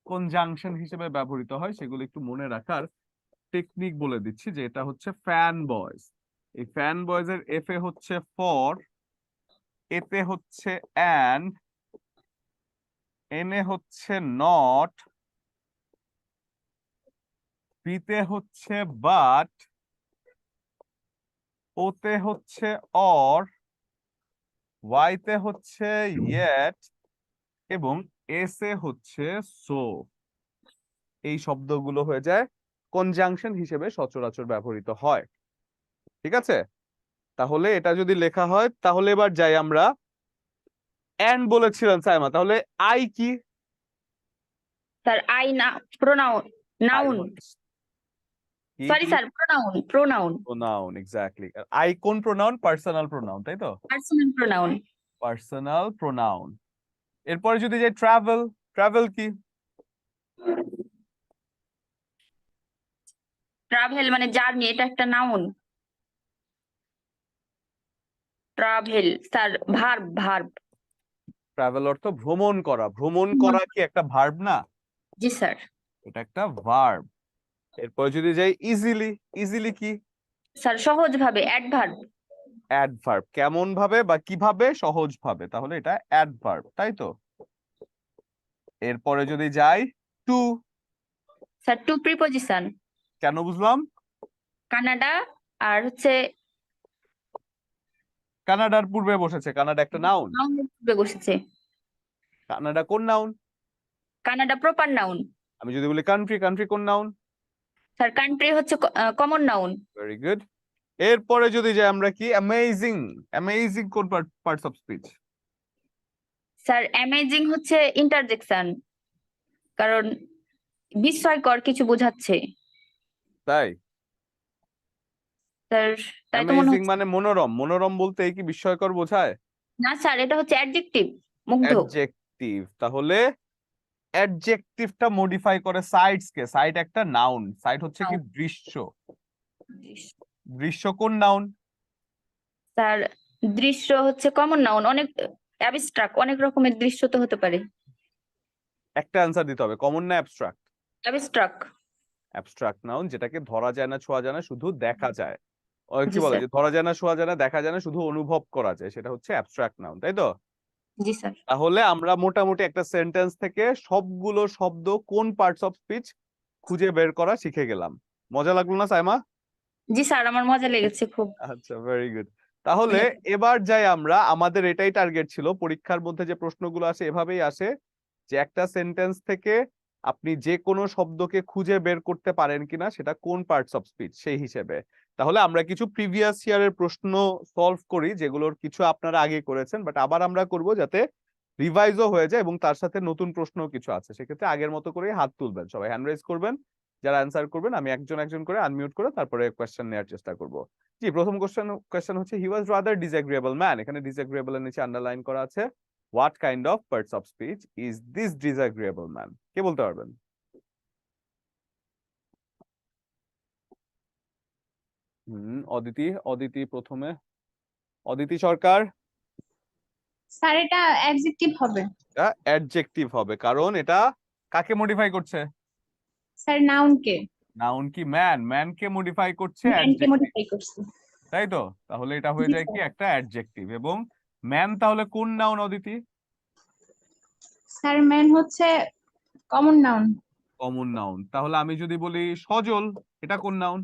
A: কনজাংশন হিসেবে ব্যবহৃত হয় সেগুলো একটু মনে রাখার টেকনিক বলে দিচ্ছি। যে এটা হচ্ছে ফ্যান বয়েজ। এই ফ্যান বয়েজ এর এফ এ হচ্ছে ফর, এতে হচ্ছে অ্যান্ড, এন এ হচ্ছে নট, বিতে হচ্ছে বাট, ওতে হচ্ছে অর, ওয়াইতে হচ্ছে ইয়েট এবং এস এ হচ্ছে সো। এই শব্দগুলো হয়ে যায় কনজাংশন হিসেবে সচরাচর ব্যবহৃত হয়। ঠিক আছে, তাহলে এটা যদি লেখা হয় তাহলে এবার যাই আমরা। এন্ড বলেছিলেন সাইমা, তাহলে আই কি?
G: স্যার আই না pronoun, noun. Sorry sir, pronoun, pronoun.
A: Pronoun, exactly. I কোন প্রোনাউন? পার্সোনাল প্রোনাউন, তাই তো?
G: Personal pronoun.
A: Personal pronoun. এরপরে যদি যাই ট্রাভেল, ট্রাভেল কি?
G: ট্রাভেল মানে জার্নি, এটা একটা noun. Travel sir verb, verb.
A: Travel অর্থ ভ্রমণ করা। ভ্রমণ করা কি একটা ভার্ব না?
G: জি স্যার।
A: এটা একটা ভার্ব। এরপর যদি যাই ইজিলি, ইজিলি কি?
G: স্যার সহজভাবে, অ্যাডভার্ব।
A: অ্যাডভার্ব। কেমন ভাবে বা কিভাবে? সহজ ভাবে, তাহলে এটা অ্যাডভার্ব, তাই তো? এরপরে যদি যাই টু,
G: স্যার টু প্রিপজিশন।
A: কেন বুঝলাম?
G: কানাডা আর হচ্ছে
A: কানাডার পূর্বে বসেছে, কানাডা একটা নাউন।
G: নাউনের পূর্বে বসেছে।
A: কানাডা কোন নাউন?
G: Canada proper noun.
A: আমি যদি বলি কান্ট্রি, কান্ট্রি কোন নাউন?
G: স্যার কান্ট্রি হচ্ছে কমন নাউন।
A: Very good. এরপরে যদি যাই আমরা কি অ্যামেজিং, অ্যামেজিং কোন parts of speech?
G: Sir amazing হচ্ছে ইন্টারজেকশন, কারণ বিস্ময়কর কিছু বোঝাচ্ছে।
A: তাই?
G: স্যার তাই তো মনে
A: অ্যামেজিং
G: হচ্ছে।
A: মানে মনোরম, মনোরম বলতে কি বিস্ময়কর বোঝায়?
G: না স্যার, এটা হচ্ছে অ্যাডজেক্টিভ, মুগ্ধ।
A: অ্যাডজেক্টিভ। তাহলে অ্যাডজেক্টিভটা মডিফাই করে সাইটস কে। সাইট একটা নাউন, সাইট হচ্ছে কি দৃশ্য। দৃশ্য কোন নাউন?
G: স্যার দৃশ্য হচ্ছে কমন নাউন, অনেক অ্যাবস্ট্রাক্ট, অনেক রকমের দৃশ্য তো হতে পারে।
A: একটা অ্যান্সার দিতে হবে, কমন না অ্যাবস্ট্রাক্ট?
G: অ্যাবস্ট্রাক্ট।
A: অ্যাবস্ট্রাক্ট নাউন, যেটাকে ধরা যায় না, ছোঁয়া যায় না, শুধু দেখা যায়। কি
G: জি
A: বলে
G: স্যার।
A: যে ধরা যায় না, ছোঁয়া যায় না, দেখা যায় না, শুধু অনুভব করা যায়, সেটা হচ্ছে অ্যাবস্ট্রাক্ট নাউন, তাই তো?
G: জি স্যার।
A: তাহলে আমরা মোটামুটি একটা সেন্টেন্স থেকে সবগুলো শব্দ কোন পার্টস অফ স্পিচ খুঁজে বের করা শিখে গেলাম। মজা লাগলো না সাইমা?
G: জি স্যার, আমার মজা লেগেছে খুব।
A: আচ্ছা, ভেরি গুড। তাহলে এবার যাই আমরা, আমাদের এটাই টার্গেট ছিল, পরীক্ষার মধ্যে যে প্রশ্নগুলো আসে এভাবেই আসে, যে একটা সেন্টেন্স থেকে আপনি যে কোনো শব্দকে খুঁজে বের করতে পারেন কিনা সেটা কোন পার্টস অফ স্পিচ সেই হিসেবে। তাহলে আমরা কিছু প্রিভিয়াস ইয়ারের প্রশ্ন সলভ করি, যেগুলোর কিছু আপনারা আগে করেছেন, বাট আবার আমরা করব যাতে রিভাইজও হয়ে যায় এবং তার সাথে নতুন প্রশ্ন কিছু আছে। সেক্ষেত্রে আগের মতো করে হাত তুলবেন, সবাই হ্যান্ড রেজ করবেন, যারা অ্যান্সার করবেন। আমি একজন একজন করে আনমিউট করে তারপরে কোয়েশ্চেন নেওয়ার চেষ্টা করব। জি, প্রথম কোয়েশ্চেন হচ্ছে হি ওয়াজ রাদার ডিসএগ্রিয়েবল ম্যান। এখানে ডিসএগ্রিয়েবল এর নিচে আন্ডারলাইন করা আছে what kind of parts of speech is this disagreeable man? কে বলতে পারবেন? অদিতি, অদিতি প্রথমে। অদিতি সরকার।
H: স্যার এটা অ্যাডজেক্টিভ হবে।
A: এটা অ্যাডজেক্টিভ হবে, কারণ এটা কাকে মডিফাই করছে?
H: স্যার নাউনকে।
A: নাউন কি ম্যান? ম্যান কে মডিফাই করছে
H: ম্যানকে
A: অ্যাডজেক্টিভ,
H: মডিফাই করছে।
A: তাই তো? তাহলে এটা হয়ে
H: জি
A: যায় কি
H: স্যার।
A: একটা অ্যাডজেক্টিভ। এবং ম্যান তাহলে কোন নাউন অদিতি?
H: স্যার ম্যান হচ্ছে কমন নাউন।
A: Common noun. তাহলে আমি যদি বলি সজল, এটা কোন নাউন?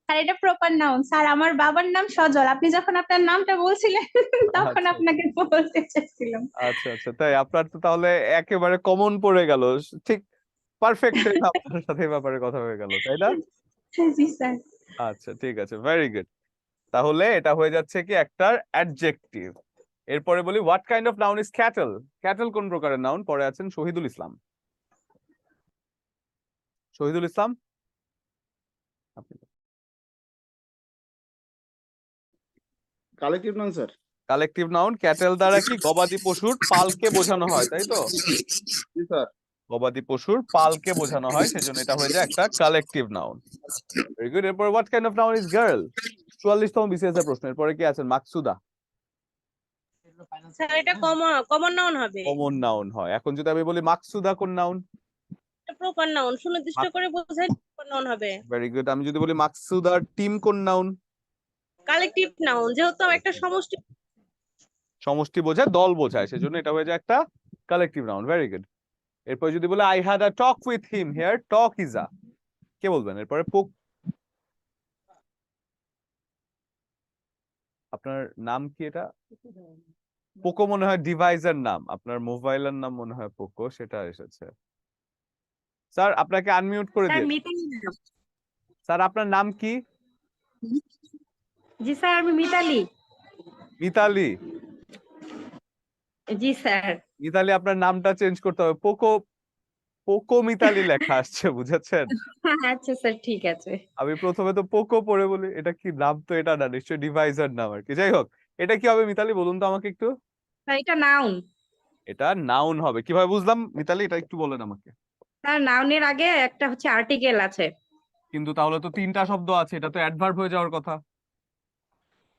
H: স্যার এটা প্রপার নাউন। স্যার আমার বাবার নাম সজল, আপনি যখন আপনার নামটা বলছিলেন তখন
A: আচ্ছা
H: আপনাকে বলতে চেয়েছিলাম।
A: আচ্ছা আচ্ছা, তাই আপনার তো তাহলে একেবারে কমন পড়ে গেল, ঠিক পারফেক্ট আপনার সাথে এই ব্যাপারে কথা হয়ে গেল, তাই না?
H: জি স্যার।
A: আচ্ছা, ঠিক আছে, ভেরি গুড। তাহলে এটা হয়ে যাচ্ছে কি একটা অ্যাডজেক্টিভ। এরপরে বলি what kind of noun is cattle. Cattle কোন প্রকারের নাউন? পরে আছেন শহীদুল ইসলাম। শহীদুল ইসলাম আপনি
E: collective noun sir.
A: Collective noun. Cattle দ্বারা কি গবাদি পশুর পালকে বোঝানো হয়, তাই তো?
E: জি স্যার।
A: গবাদি পশুর পালকে বোঝানো হয়, সেজন্য এটা হয়ে যায় একটা কালেকটিভ নাউন। Very good. এরপর what kind of noun is girl. 44তম বিসিএস এর প্রশ্ন। এরপরে কি আছেন? মাকসুদা।
D: স্যার এটা কমন নাউন হবে,
A: কমন নাউন হয়। এখন যদি আমি বলি মাকসুদা কোন নাউন?
D: প্রপার নাউন সুনির্দিষ্ট করে বোঝাই প্রপার নাউন হবে।
A: Very good. আমি যদি বলি মাকসুদার টিম কোন নাউন?
D: কালেকটিভ নাউন, যেহেতু একটা সমষ্টি।
A: সমষ্টি বোঝায়, দল বোঝায়, সেজন্য এটা হয়ে যায় একটা কালেকটিভ নাউন। Very good. এরপর যদি বলে I had a talk with him, here talk is a, কে বলবেন? এরপরে আপনার নাম কি? এটা পোকো মনে হয় ডিভাইসের নাম, আপনার মোবাইলের নাম মনে হয় পোকো, সেটা এসেছে। স্যার আপনাকে আনমিউট করে
C: স্যার
A: দিয়েছি।
C: মিতালি ম্যাডাম।
A: স্যার আপনার নাম কি?
C: জি স্যার, আমি মিতালি।
A: মিতালি।
C: জি স্যার।
A: মিতালি আপনার নামটা চেঞ্জ করতে হবে, পোকো মিতালি লেখা আসছে, বুঝেছেন?
C: আচ্ছা স্যার, ঠিক আছে।
A: আমি প্রথমে তো পোকো পড়ে বলি এটা কি নাম, তো এটা না, নিশ্চয়ই ডিভাইসের নাম আর কি। যাই হোক, এটা কি হবে মিতালি বলুন তো আমাকে একটু।
C: স্যার এটা নাউন।
A: এটা নাউন হবে, কিভাবে বুঝলাম মিতালি, এটা একটু বলেন আমাকে।
C: স্যার নাউনের আগে একটা হচ্ছে আর্টিকেল আছে।
A: কিন্তু তাহলে তো 3টা শব্দ আছে, এটা তো অ্যাডভার্ব হয়ে যাওয়ার কথা।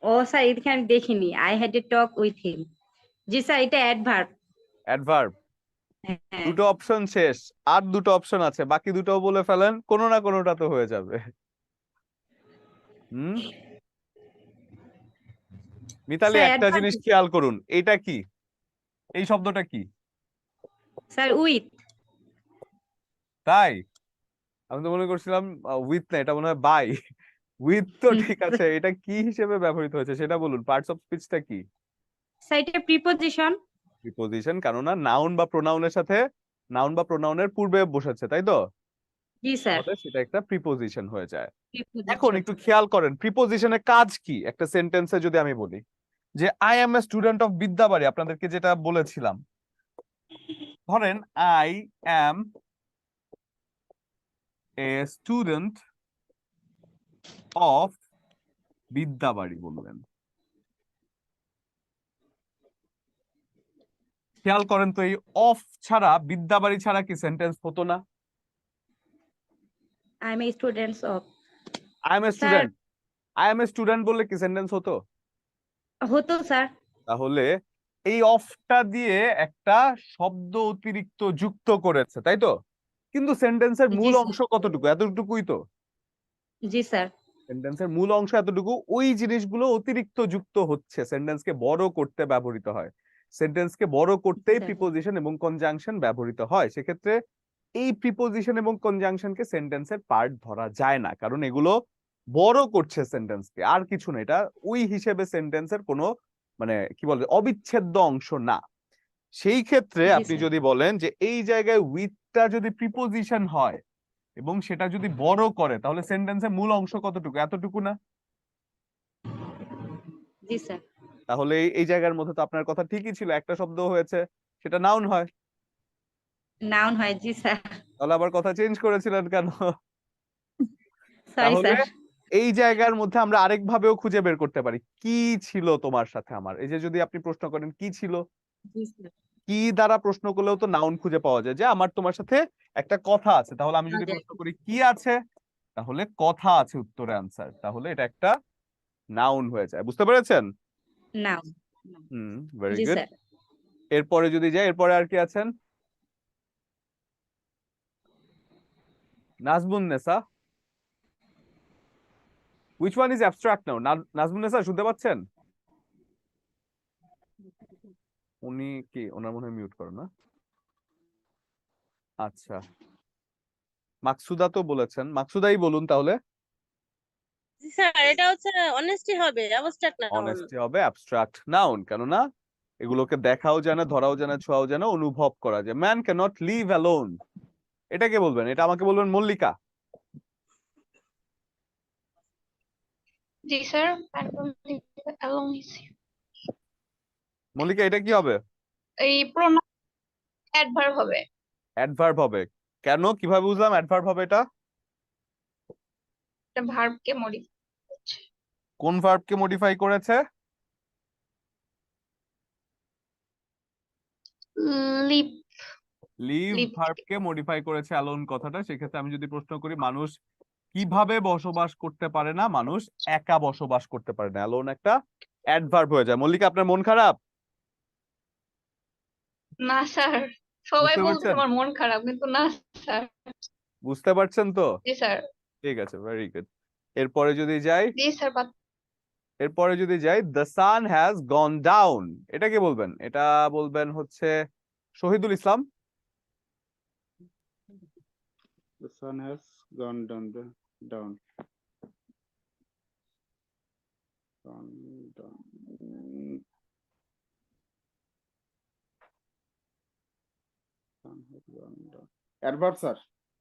C: ও স্যার, এদিকে আমি দেখিনি। I had a talk with him. G sir, এটা অ্যাডভার্ব।
A: অ্যাডভার্ব।
C: হ্যাঁ।
A: দুটো অপশন শেষ, আর দুটো অপশন আছে, বাকি দুটোও বলে ফেলেন, কোনো না কোনোটা তো হয়ে যাবে। হুম মিতালি
C: স্যার
A: একটা
C: অ্যাডভার্ব।
A: জিনিস খেয়াল করুন, এটা কি, এই শব্দটা কি?
C: Sir with.
A: তাই? আমি তো মনে করছিলাম উইথ না, এটা মনে হয় বাই। উইথ তো ঠিক আছে, এটা কি হিসেবে ব্যবহৃত হয়েছে সেটা বলুন। পার্টস অফ স্পিচটা কি?
C: স্যার এটা প্রিপোজিশন।
A: প্রিপোজিশন, কেননা নাউন বা প্রোনাউনের সাথে, নাউন বা প্রোনাউনের পূর্বে বসেছে, তাই তো?
C: জি স্যার,
A: তাহলে সেটা একটা প্রিপোজিশন হয়ে যায়। এখন
C: প্রিপোজিশন।
A: একটু খেয়াল করেন প্রিপোজিশনের কাজ কি। একটা সেন্টেন্সে যদি আমি বলি যে I M A student of Bidyabari, আপনাদেরকে যেটা বলেছিলাম, ধরেন I M A student of Bidyabari বললেন। খেয়াল করেন তো, এই অফ ছাড়া, বিদ্যাবাড়ি ছাড়া কি সেন্টেন্স হতো না?
C: I M A students of.
A: I M a student, I M a student বললে কি সেন্টেন্স হতো?
C: হতো স্যার।
A: তাহলে এই অফটা দিয়ে একটা শব্দ অতিরিক্ত যুক্ত করেছে, তাই তো? কিন্তু সেন্টেন্সের
C: জি
A: মূল
C: স্যার।
A: অংশ কতটুকু? এতটুকুই তো।
C: জি স্যার।
A: সেন্টেন্সের মূল অংশ এতটুকু, ওই জিনিসগুলো অতিরিক্ত যুক্ত হচ্ছে, সেন্টেন্সকে বড় করতে ব্যবহৃত হয়। সেন্টেন্সকে বড় করতেই
C: স্যার।
A: প্রিপোজিশন এবং কনজাংশন ব্যবহৃত হয়। সেক্ষেত্রে এই প্রিপোজিশন এবং কনজাংশনকে সেন্টেন্সের পার্ট ধরা যায় না, কারণ এগুলো বড় করছে সেন্টেন্সকে, আর কিছু না। এটা ওই হিসেবে সেন্টেন্সের কোনো মানে কি বলে অবিচ্ছেদ্য অংশ না। সেই ক্ষেত্রে
C: জি
A: আপনি
C: স্যার।
A: যদি বলেন যে এই জায়গায় উইথটা যদি প্রিপোজিশন হয় এবং সেটা যদি বড় করে, তাহলে সেন্টেন্সের মূল অংশ কতটুকু? এতটুকু না?
C: জি স্যার।
A: তাহলে এই জায়গার মধ্যে তো আপনার কথা ঠিকই ছিল, একটা শব্দ হয়েছে, সেটা নাউন হয়।
C: নাউন হয়। জি স্যার।
A: তাহলে আবার কথা চেঞ্জ করেছিলেন কেন?
C: সরি
A: তাহলে
C: স্যার।
A: এই জায়গার মধ্যে আমরা আরেক ভাবেও খুঁজে বের করতে পারি, কি ছিল তোমার সাথে আমার। এই যে যদি আপনি প্রশ্ন করেন কি ছিল,
C: জি স্যার।
A: কি দ্বারা প্রশ্ন করলেও তো নাউন খুঁজে পাওয়া যায়, যে আমার তোমার সাথে একটা কথা আছে। তাহলে আমি যদি প্রশ্ন করি কি আছে, তাহলে কথা আছে উত্তরে আনসার, তাহলে এটা একটা নাউন হয়ে যায়। বুঝতে পেরেছেন?
C: নাউন।
A: ভেরি
C: জি
A: গুড।
C: স্যার।
A: এরপরে যদি যাই, এরপরে আর কি আছেন? Nazmun Nessa. which one is abstract noun? Nazmun Nessa শুনতে পাচ্ছেন? উনি কি, ওনার মনে হয় মিউট করো না। আচ্ছা, মাকসুদা তো বলেছেন, মাকসুদাই বলুন তাহলে।
D: জি স্যার, এটা হচ্ছে অনেস্টি হবে, অ্যাবস্ট্রাক্ট নাউন।
A: অনেস্টি হবে অ্যাবস্ট্রাক্ট নাউন, কেননা এগুলোকে দেখাও যায় না, ধরাও যায় না, ছোঁয়াও যায় না, অনুভব করা যায়। Man can not live alone, এটা কে বলবেন? এটা আমাকে বলবেন মল্লিকা।
F: জি স্যার along is
A: মল্লিকা এটা কি হবে?
F: এই প্রোনাউন অ্যাডভার্ব হবে।
A: অ্যাডভার্ব হবে। কেন, কিভাবে বুঝলাম অ্যাডভার্ব হবে এটা?
F: এটা ভার্বকে মডিফাই করছে।
A: কোন ভার্বকে মডিফাই করেছে?
F: লিভ
A: লিভ
F: লিভ
A: ভার্বকে মডিফাই করেছে অ্যালোন কথাটা। সেক্ষেত্রে আমি যদি প্রশ্ন করি মানুষ কিভাবে বসবাস করতে পারে না, মানুষ একা বসবাস করতে পারে না, অ্যালোন একটা অ্যাডভার্ব হয়ে যায়। মল্লিকা আপনার মন খারাপ?
F: না স্যার, সবাই
A: বুঝতে
F: বলছে
A: পারছেন?
F: আমার মন খারাপ, কিন্তু না স্যার।
A: বুঝতে পারছেন তো?
F: জি স্যার।
A: ঠিক আছে, ভেরি গুড। এরপরে যদি যাই,
F: জি sir.
A: The sun has gone down, এটা কি বলবেন? এটা বলবেন হচ্ছে Shahidul Islam.
E: The sun has gone down. Down. Sun has gone down. Adverb sir.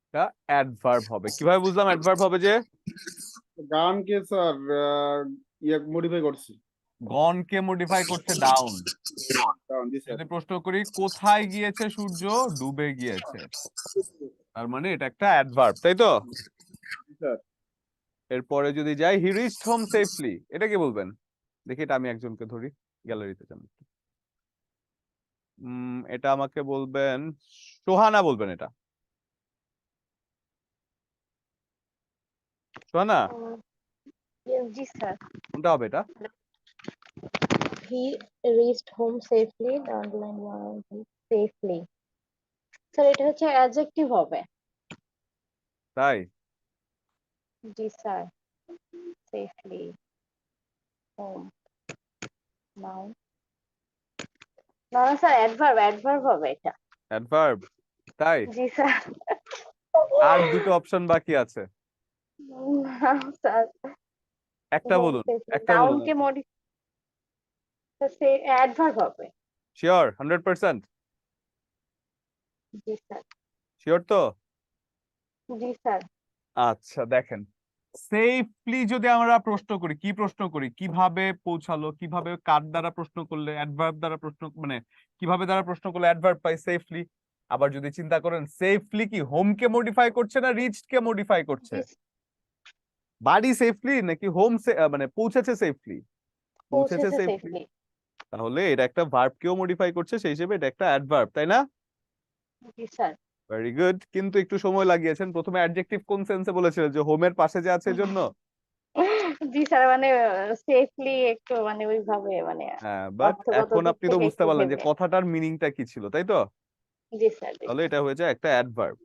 A: এটা অ্যাডভার্ব হবে। কিভাবে বুঝলাম অ্যাডভার্ব হবে? যে
E: গানকে স্যার মডিফাই করছি।
A: গনকে মডিফাই করছে ডাউন।
E: Down, জি স্যার।
A: যদি প্রশ্ন করি কোথায় গিয়েছে সূর্য, ডুবে গিয়েছে, তার মানে এটা একটা অ্যাডভার্ব, তাই তো?
E: স্যার।
A: এরপরে যদি যাই, হি রিচড হোম সেফলি, এটা কি বলবেন? দেখি, এটা আমি একজনকে ধরি, গ্যালারিতে যান। এটা আমাকে বলবেন সোহানা, বলবেন এটা। সোহানা,
B: জি স্যার।
A: কোনটা হবে এটা?
B: He reached home safely. The underline one safely. Sir এটা হচ্ছে অ্যাডজেক্টিভ হবে।
A: তাই?
B: জি স্যার। Safely home noun. না না স্যার, অ্যাডভার্ব হবে এটা।
A: অ্যাডভার্ব? তাই?
B: জি স্যার।
A: আর দুটো অপশন বাকি আছে,
B: না স্যার,
A: একটা
B: হোম
A: বলুন,
B: সেফলি
A: একটা বলুন।
B: নাউনকে মডিফাই অ্যাডভার্ব হবে।
A: শিওর? 100%?
B: জি স্যার।
A: শিওর তো?
B: জি স্যার।
A: আচ্ছা, দেখেন, সেফলি যদি আমরা প্রশ্ন করি, কি প্রশ্ন করি? কিভাবে পৌঁছালো, কিভাবে, কার দ্বারা প্রশ্ন করলে, অ্যাডভার্ব দ্বারা প্রশ্ন, মানে কিভাবে দ্বারা প্রশ্ন করলে অ্যাডভার্ব পাই সেফলি। আবার যদি চিন্তা করেন সেফলি কি হোমকে মডিফাই করছে না রিচড কে মডিফাই করছে? বাড়ি সেফলি নাকি হোম মানে পৌঁছেছে সেফলি? পৌঁছেছে
B: পৌঁছেছে
A: সেফলি।
B: সেফলি।
A: তাহলে এটা একটা ভার্ব কেও মডিফাই করছে, সেই হিসেবে এটা একটা অ্যাডভার্ব, তাই না?
B: জি স্যার।
A: Very good. কিন্তু একটু সময় লাগিয়েছেন। প্রথমে অ্যাডজেক্টিভ কোন সেন্সে বলেছিলেন? যে হোমের পাশে যে আছে জন্য?
B: জি স্যার, মানে সেফলি একটু মানে ওইভাবে মানে
A: হ্যাঁ, বাট
B: অর্থগত
A: এখন
B: দিক
A: আপনি তো
B: থেকে
A: বুঝতে
B: একটু
A: পারলেন যে
B: ভেবে।
A: কথাটার মিনিংটা কি ছিল, তাই তো?
B: জি স্যার। জি
A: তাহলে
B: স্যার।
A: এটা হয়ে যায় একটা অ্যাডভার্ব।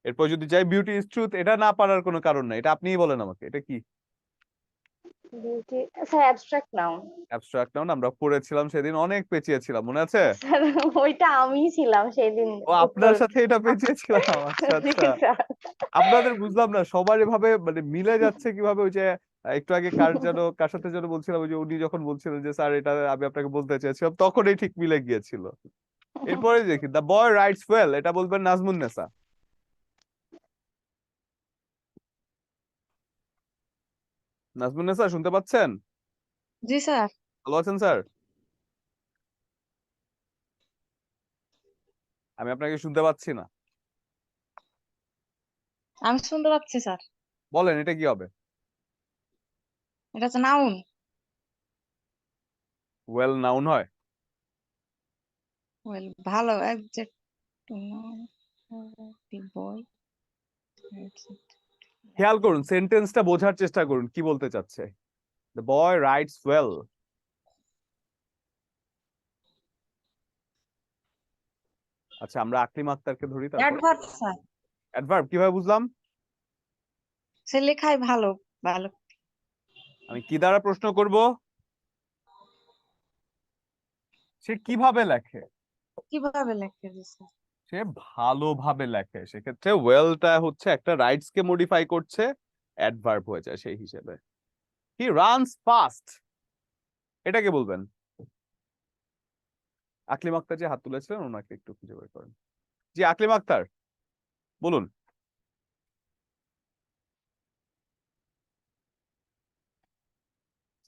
A: এরপর যদি যাই, বিউটি ইজ ট্রুথ, এটা না পারার কোনো কারণ নাই, এটা আপনিই বলেন আমাকে, এটা কি?
B: Beauty sir abstract noun.
A: Abstract noun, আমরা পড়েছিলাম সেদিন, অনেক পেঁচিয়েছিলাম, মনে আছে?
B: স্যার ওইটা আমিই ছিলাম সেদিন
A: ও, আপনার সাথে এটা পেঁচিয়েছিলাম? আচ্ছা
B: জি
A: আচ্ছা।
B: স্যার।
A: আপনাদের বুঝলাম না সবার এভাবে মানে মিলে যাচ্ছে কিভাবে। ওই যে একটু আগে কার সাথে যেন বলছিলাম, ওই যে উনি যখন বলছিলেন যে স্যার এটা আমি আপনাকে বলতে চেয়েছিলাম, তখনই ঠিক মিলে গিয়েছিল। এরপরে দেখি, দ্য বয় রাইটস ওয়েল, এটা বলবেন নাজমুন নেসা। নাজমুন নেসা, শুনতে পাচ্ছেন?
H: জি স্যার।
A: ভালো আছেন স্যার? আমি আপনাকে শুনতে পাচ্ছি না।
H: আমি শুনতে পাচ্ছি স্যার।
A: বলেন, এটা কি হবে?
H: এটা হচ্ছে নাউন।
A: ওয়েল নাউন হয়?
H: ওয়েল ভালো একজ্যাক্ট বয়।
A: খেয়াল করুন, সেন্টেন্সটা বোঝার চেষ্টা করুন কি বলতে চাচ্ছে। The boy rights well. আচ্ছা, আমরা আকলিম আক্তারকে ধরি তারপর।
H: Adverb sir.
A: অ্যাডভার্ব কিভাবে বুঝলাম?
H: সে লেখায় ভালো ভালো।
A: আমি কি দ্বারা প্রশ্ন করব? সে কিভাবে লেখে?
H: কিভাবে লেখে জি স্যার?
A: সে ভালোভাবে লেখে। সেক্ষেত্রে ওয়েলটা হচ্ছে একটা রাইটস কে মডিফাই করছে, অ্যাডভার্ব হয়ে যায় সেই হিসেবে। হি রানস ফাস্ট, এটাকে বলবেন? আকলিম আক্তার যে হাত তুলেছিলেন, ওনাকে একটু খুঁজে বের করেন। জি আকলিম আক্তার, বলুন।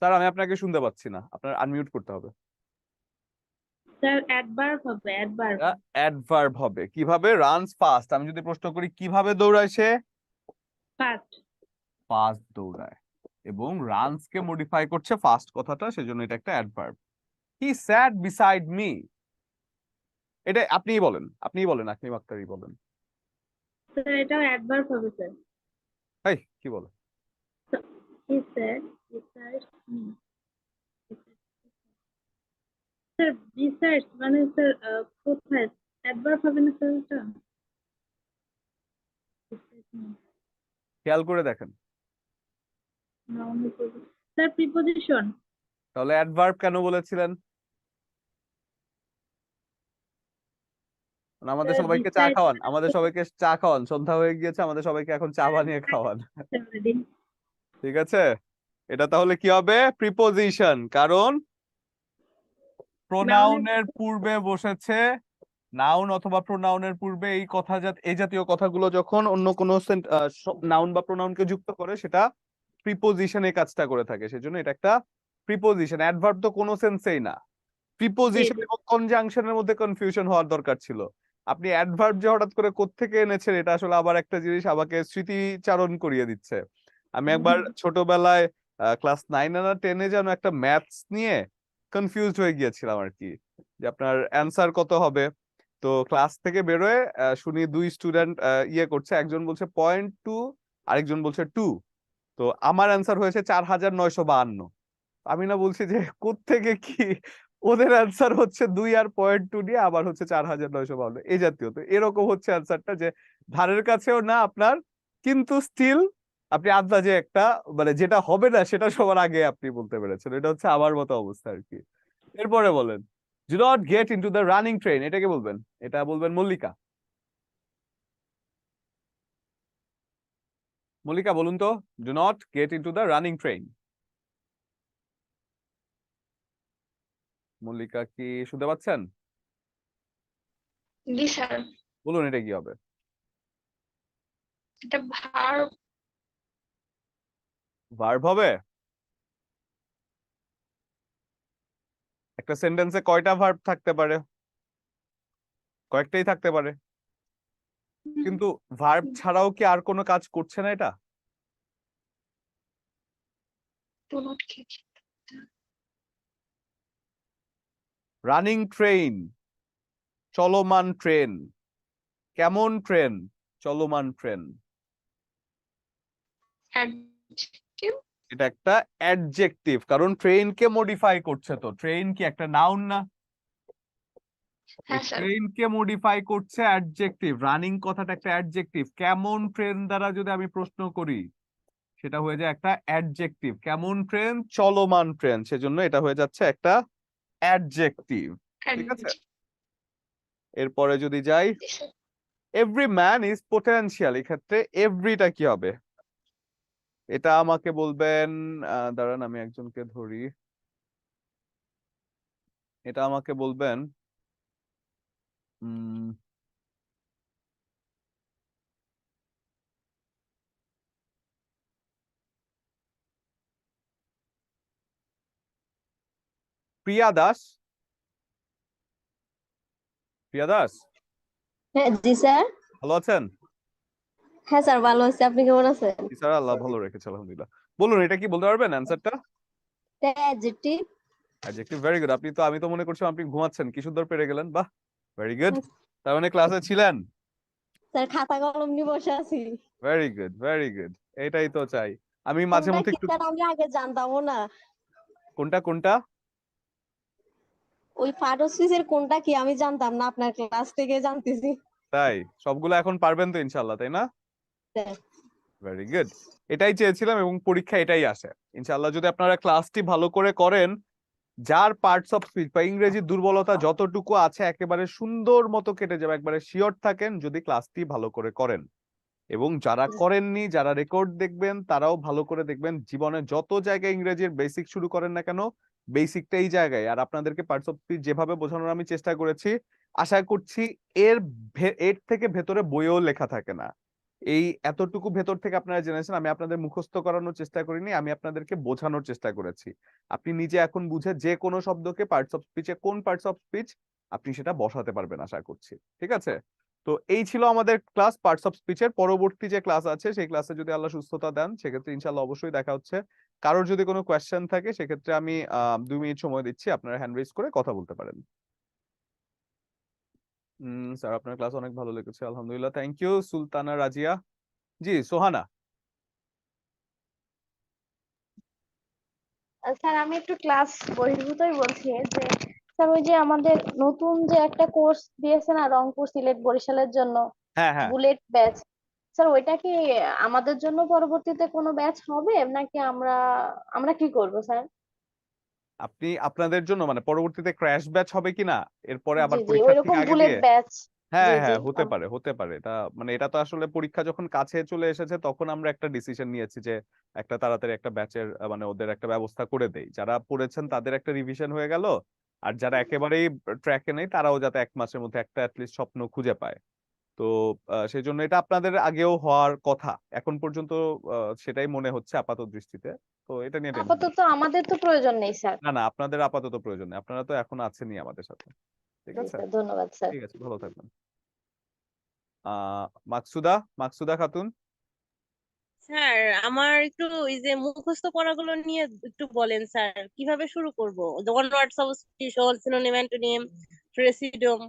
A: স্যার আমি আপনাকে শুনতে পাচ্ছি না, আপনার আনমিউট করতে হবে।
H: স্যার অ্যাডভার্ব হবে অ্যাডভার্ব।
A: অ্যাডভার্ব হবে। কিভাবে? Runs fast. আমি যদি প্রশ্ন করি কিভাবে দৌড়ায় সে,
H: ফার্স্ট।
A: ফাস্ট দৌড়ায়। এবং রানস কে মডিফাই করছে ফাস্ট কথাটা, সেজন্য এটা একটা অ্যাডভার্ব। হি স্যাট বিসাইড মি, এটা আপনিই বলেন, আকলিম আক্তারই বলেন।
H: স্যার এটাও অ্যাডভার্ব হবে স্যার।
A: এই কি বলে?
H: হি sad beside me. Sir beside মানে স্যার কোথায় অ্যাডভার্ব হবে না স্যার এটা?
A: খেয়াল করে দেখেন।
H: Sir preposition.
A: তাহলে অ্যাডভার্ব কেন বলেছিলেন? আমাদের
H: স্যার
A: সবাইকে চা
H: beside
A: খাওয়ান,
H: মানে
A: আমাদের সবাইকে চা খাওয়ান, সন্ধ্যা হয়ে গিয়েছে, আমাদের সবাইকে এখন চা বানিয়ে খাওয়ান।
H: already।
A: ঠিক আছে, এটা তাহলে কি হবে? প্রিপোজিশন, কারণ প্রোনাউনের পূর্বে বসেছে নাউন অথবা প্রোনাউনের পূর্বে এই জাতীয় কথাগুলো যখন অন্য কোনো নাউন বা প্রোনাউনকে যুক্ত করে সেটা প্রিপোজিশন এই কাজটা করে থাকে, সেজন্য এটা একটা প্রিপোজিশন। অ্যাডভার্ব তো কোনো সেন্সেই না। প্রিপোজিশন এবং কনজাংশনের মধ্যে কনফিউশন হওয়ার দরকার ছিল। আপনি অ্যাডভার্ব যে হঠাৎ করে কোত্থেকে এনেছেন, এটা আসলে আবার একটা জিনিস আমাকে স্মৃতিচারণ করিয়ে দিচ্ছে। আমি একবার ছোটবেলায় ক্লাস 9 না 10-এ যেন একটা ম্যাথস নিয়ে কনফিউজড হয়ে গিয়েছিলাম আর কি, যে আপনার অ্যান্সার কত হবে। তো ক্লাস থেকে বেরোয় শুনি দুই স্টুডেন্ট ইয়ে করছে, একজন বলছে 0.2, আরেকজন বলছে 2। তো আমার অ্যান্সার হয়েছে 4952। আমি না বলছি যে কোত্থেকে কি, ওদের অ্যান্সার হচ্ছে 2 আর 0.2 দিয়ে আবার হচ্ছে 4952, এই জাতীয়। তো এরকম হচ্ছে অ্যান্সারটা, যে ধারের কাছেও না আপনার, কিন্তু স্টিল আপনি আন্দাজে একটা, মানে যেটা হবে না সেটা সবার আগে আপনি বলতে পেরেছেন। এটা হচ্ছে আমার মতো অবস্থা আর কি। এরপরে বলেন, do not gate into the running train, এটাকে বলবেন, এটা বলবেন মল্লিকা। মল্লিকা বলুন তো, do not gate into the running train. Mallika কি শুনতে পাচ্ছেন?
F: জি স্যার,
A: বলুন এটা কি হবে?
F: এটা ভার্ব।
A: ভার্ব হবে। একটা সেন্টেন্সে কয়টা ভার্ব থাকতে পারে? কয়েকটাই থাকতে পারে। কিন্তু ভার্ব ছাড়াও কি আর কোনো কাজ করছে না এটা?
F: Do not get.
A: Running train, চলমান ট্রেন। কেমন ট্রেন? চলমান ট্রেন।
F: অ্যাডজেক্টিভ।
A: এটা একটা অ্যাডজেক্টিভ, কারণ ট্রেন কে মডিফাই করছে। তো ট্রেন কি একটা নাউন না?
F: হ্যাঁ স্যার।
A: ট্রেন কে মডিফাই করছে অ্যাডজেক্টিভ। রানিং কথাটা একটা অ্যাডজেক্টিভ। কেমন ট্রেন দ্বারা যদি আমি প্রশ্ন করি, সেটা হয়ে যায় একটা অ্যাডজেক্টিভ। কেমন ট্রেন? চলমান ট্রেন, সেজন্য এটা হয়ে যাচ্ছে একটা অ্যাডজেক্টিভ। ঠিক আছে, এরপরে যদি যাই, এভরি ম্যান ইজ পোটেনশিয়াল, এক্ষেত্রে এভরিটা কি হবে? এটা আমাকে বলবেন, দাঁড়ান আমি একজনকে ধরি, এটা আমাকে বলবেন প্রিয়া দাস। প্রিয়া দাস,
B: হ্যাঁ জি স্যার।
A: ভালো আছেন?
B: হ্যাঁ স্যার ভালো আছি, আপনি কেমন আছেন?
A: জি স্যার, আল্লাহ ভালো রেখেছে আলহামদুলিল্লাহ। বলুন এটা কি বলতে পারবেন অ্যান্সারটা?
B: অ্যাডজেক্টিভ।
A: Adjective, very good. আমি তো মনে করছি আপনি ঘুমাচ্ছেন, কি সুন্দর পেরে গেলেন, বাহ, ভেরি গুড। তার মানে ক্লাসে ছিলেন।
B: স্যার খাতা কলম নিয়ে বসে আছি।
A: ভেরি গুড, ভেরি গুড, এটাই তো চাই। আমি মাঝে
B: কোনটা
A: মধ্যে
B: কি
A: একটু,
B: স্যার আমি আগে জানতামও না।
A: কোনটা কোনটা?
B: ওই ফাটোসিসের কোনটা কি আমি জানতাম না, আপনার ক্লাস থেকে জানতেছি।
A: তাই সবগুলো এখন পারবেন তো ইনশাল্লাহ, তাই না?
B: স্যার
A: ভেরি গুড, এটাই চেয়েছিলাম এবং পরীক্ষা এটাই আসে ইনশাল্লাহ। যদি আপনারা ক্লাসটি ভালো করে করেন, যার পার্টস অফ স্পিচ বা ইংরেজির দুর্বলতা যতটুকু আছে একেবারে সুন্দর মতো কেটে যাবে, একবারে শিওর থাকেন যদি ক্লাসটি ভালো করে করেন। এবং যারা করেননি, যারা রেকর্ড দেখবেন, তারাও ভালো করে দেখবেন। জীবনে যত জায়গায় ইংরেজির বেসিক শুরু করেন না কেন, বেসিকটা এই জায়গায়। আর আপনাদেরকে পার্টস অফ স্পিচ যেভাবে বোঝানোর আমি চেষ্টা করেছি, আশা করছি এর থেকে ভেতরে বইয়েও লেখা থাকে না। এই এতটুকু ভেতর থেকে আপনারা জেনেছেন, আমি আপনাদের মুখস্থ করানোর চেষ্টা করিনি, আমি আপনাদেরকে বোঝানোর চেষ্টা করেছি। আপনি নিজে এখন বুঝে যে কোনো শব্দকে পার্টস অফ স্পিচে কোন পার্টস অফ স্পিচ আপনি সেটা বসাতে পারবেন আশা করছি। ঠিক আছে, তো এই ছিল আমাদের ক্লাস পার্টস অফ স্পিচের। পরবর্তী যে ক্লাস আছে সেই ক্লাসে যদি আল্লাহ সুস্থতা দেন সেক্ষেত্রে ইনশাল্লাহ অবশ্যই দেখা হচ্ছে। কারোর যদি কোনো কোয়েশ্চেন থাকে সেক্ষেত্রে আমি 2 মিনিট সময় দিচ্ছি, আপনারা হ্যান্ড রেজ করে কথা বলতে পারেন। স্যার আপনার ক্লাস অনেক ভালো লেগেছে, আলহামদুলিল্লাহ, থ্যাংক ইউ। সুলতানা রাজিয়া, জি সোহানা।
B: স্যার আমি একটু ক্লাস বহির্ভূতই বলছি যে স্যার ওই যে আমাদের নতুন যে একটা কোর্স দিয়েছে না রংপুর সিলেট বরিশালের জন্য,
A: হ্যাঁ হ্যাঁ,
B: বুলেট ব্যাচ, স্যার ওইটা কি আমাদের জন্য পরবর্তীতে কোনো ব্যাচ হবে নাকি আমরা আমরা কি করব স্যার?
A: আপনি আপনাদের জন্য মানে পরবর্তীতে ক্র্যাশ ব্যাচ হবে কিনা, এরপরে
B: জি
A: আবার
B: জি
A: পরীক্ষা
B: ওইরকম
A: ঠিক আগে
B: বুলেট
A: দিয়ে?
B: ব্যাচ।
A: হ্যাঁ
B: জি জি
A: হ্যাঁ, হতে পারে হতে পারে। এটা মানে এটা তো আসলে পরীক্ষা যখন কাছে চলে এসেছে তখন আমরা একটা ডিসিশন নিয়েছি যে একটা তাড়াতাড়ি একটা ব্যাচের মানে ওদের একটা ব্যবস্থা করে দেই, যারা পড়েছেন তাদের একটা রিভিশন হয়ে গেল, আর যারা একেবারেই ট্র্যাকে নেই তারাও যাতে 1 মাসের মধ্যে একটা অ্যাটলিস্ট স্বপ্ন খুঁজে পায়। তো সেই জন্য এটা আপনাদের আগেও হওয়ার কথা, এখন পর্যন্ত সেটাই মনে হচ্ছে আপাত দৃষ্টিতে। তো এটা নিয়ে টেনশন,
B: আপাতত আমাদের তো প্রয়োজন নেই স্যার।
A: না না, আপনাদের আপাতত প্রয়োজন নেই, আপনারা তো এখন আছেনই আমাদের সাথে। ঠিক
B: জি
A: আছে,
B: স্যার, ধন্যবাদ স্যার।
A: ঠিক আছে, ভালো থাকবেন। মাকসুদা, মাকসুদা খাতুন।
D: স্যার আমার একটু এই যে মুখস্থ পড়াগুলো নিয়ে একটু বলেন স্যার, কিভাবে শুরু করব? One word substitution, synonym, antonym, presidium,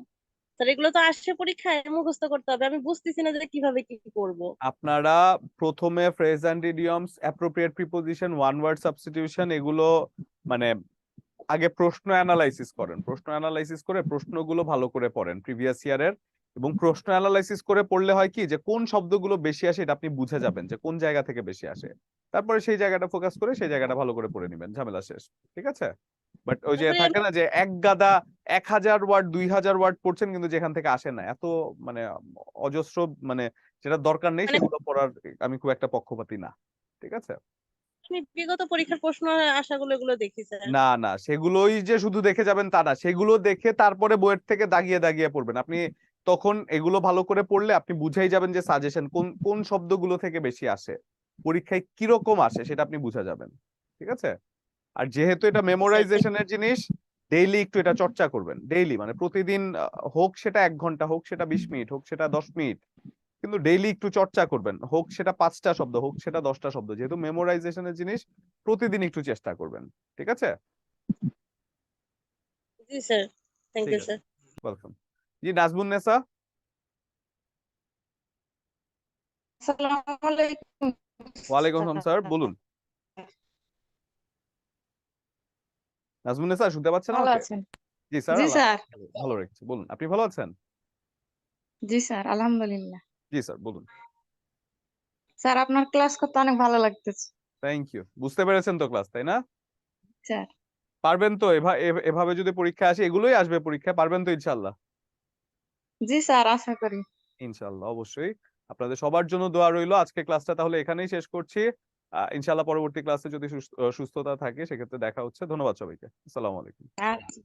D: sir এগুলো তো আসছে পরীক্ষায়, মুখস্থ করতে হবে, আমি বুঝতেছি না যে কিভাবে কি করব।
A: আপনারা প্রথমে phrase and idioms, appropriate preposition, one word substitution এগুলো মানে আগে প্রশ্ন অ্যানালাইসিস করেন, প্রশ্ন অ্যানালাইসিস করে প্রশ্নগুলো ভালো করে পড়েন প্রিভিয়াস ইয়ারের, এবং প্রশ্ন অ্যানালাইসিস করে পড়লে হয় কি যে কোন শব্দগুলো বেশি আসে এটা আপনি বুঝে যাবেন যে কোন জায়গা থেকে বেশি আসে, তারপরে সেই জায়গাটা ফোকাস করে সেই জায়গাটা ভালো করে পড়ে নেবেন, ঝামেলা শেষ। ঠিক আছে, বাট ওই যে
D: আসলে
A: থাকে না যে এক গাদা 1000 ওয়ার্ড 2000 ওয়ার্ড পড়ছেন কিন্তু যেখান থেকে আসে না, এত মানে অজস্র মানে যেটা দরকার নেই
D: মানে
A: সেগুলো পড়ার আমি খুব একটা পক্ষপাতী না। ঠিক আছে,
D: আমি বিগত পরীক্ষার প্রশ্ন আশাগুলো এগুলো দেখি স্যার।
A: না না, সেগুলোই যে শুধু দেখে যাবেন তা না, সেগুলো দেখে তারপরে বইয়ের থেকে দাগিয়ে দাগিয়ে পড়বেন আপনি। তখন এগুলো ভালো করে পড়লে আপনি বুঝেই যাবেন যে সাজেশন কোন কোন শব্দগুলো থেকে বেশি আসে, পরীক্ষায় কিরকম আসে সেটা আপনি বুঝে যাবেন। ঠিক আছে, আর যেহেতু এটা মেমোরাইজেশনের জিনিস, ডেইলি একটু এটা চর্চা করবেন, ডেইলি মানে প্রতিদিন, হোক সেটা 1 ঘন্টা, হোক সেটা 20 মিনিট, হোক সেটা 10 মিনিট, কিন্তু ডেইলি একটু চর্চা করবেন, হোক সেটা 5টা শব্দ, হোক সেটা 10টা শব্দ, যেহেতু মেমোরাইজেশনের জিনিস প্রতিদিন একটু চেষ্টা করবেন। ঠিক আছে,
D: জি স্যার, থ্যাংক
A: ঠিক
D: ইউ
A: আছে,
D: স্যার।
A: ওয়েলকাম। জি নাজমুন নেসা,
H: আসসালামু আলাইকুম
A: ওয়ালাইকুম আসসালাম স্যার, বলুন। নাজমুন নেসা শুনতে পাচ্ছেন
H: ভালো
A: আমাকে?
H: আছেন?
A: জি স্যার,
H: জি স্যার।
A: ভালো রেখেছি, বলুন আপনি ভালো আছেন?
H: জি স্যার, আলহামদুলিল্লাহ।
A: জি স্যার বলুন।
H: স্যার আপনার ক্লাস করতে অনেক ভালো লাগতেছে।
A: থ্যাংক ইউ, বুঝতে পেরেছেন তো ক্লাস, তাই না?
H: স্যার
A: পারবেন তো এভাবে যদি পরীক্ষা আসে, এগুলোই আসবে পরীক্ষায়, পারবেন তো ইনশাল্লাহ?
H: জি স্যার, আশা করি।
A: ইনশাল্লাহ, অবশ্যই। আপনাদের সবার জন্য দোয়া রইলো। আজকে ক্লাসটা তাহলে এখানেই শেষ করছি। ইনশাল্লাহ পরবর্তী ক্লাসে যদি সুস্থতা থাকে সেক্ষেত্রে দেখা হচ্ছে। ধন্যবাদ সবাইকে, আসসালামু আলাইকুম।
H: আচ্ছা।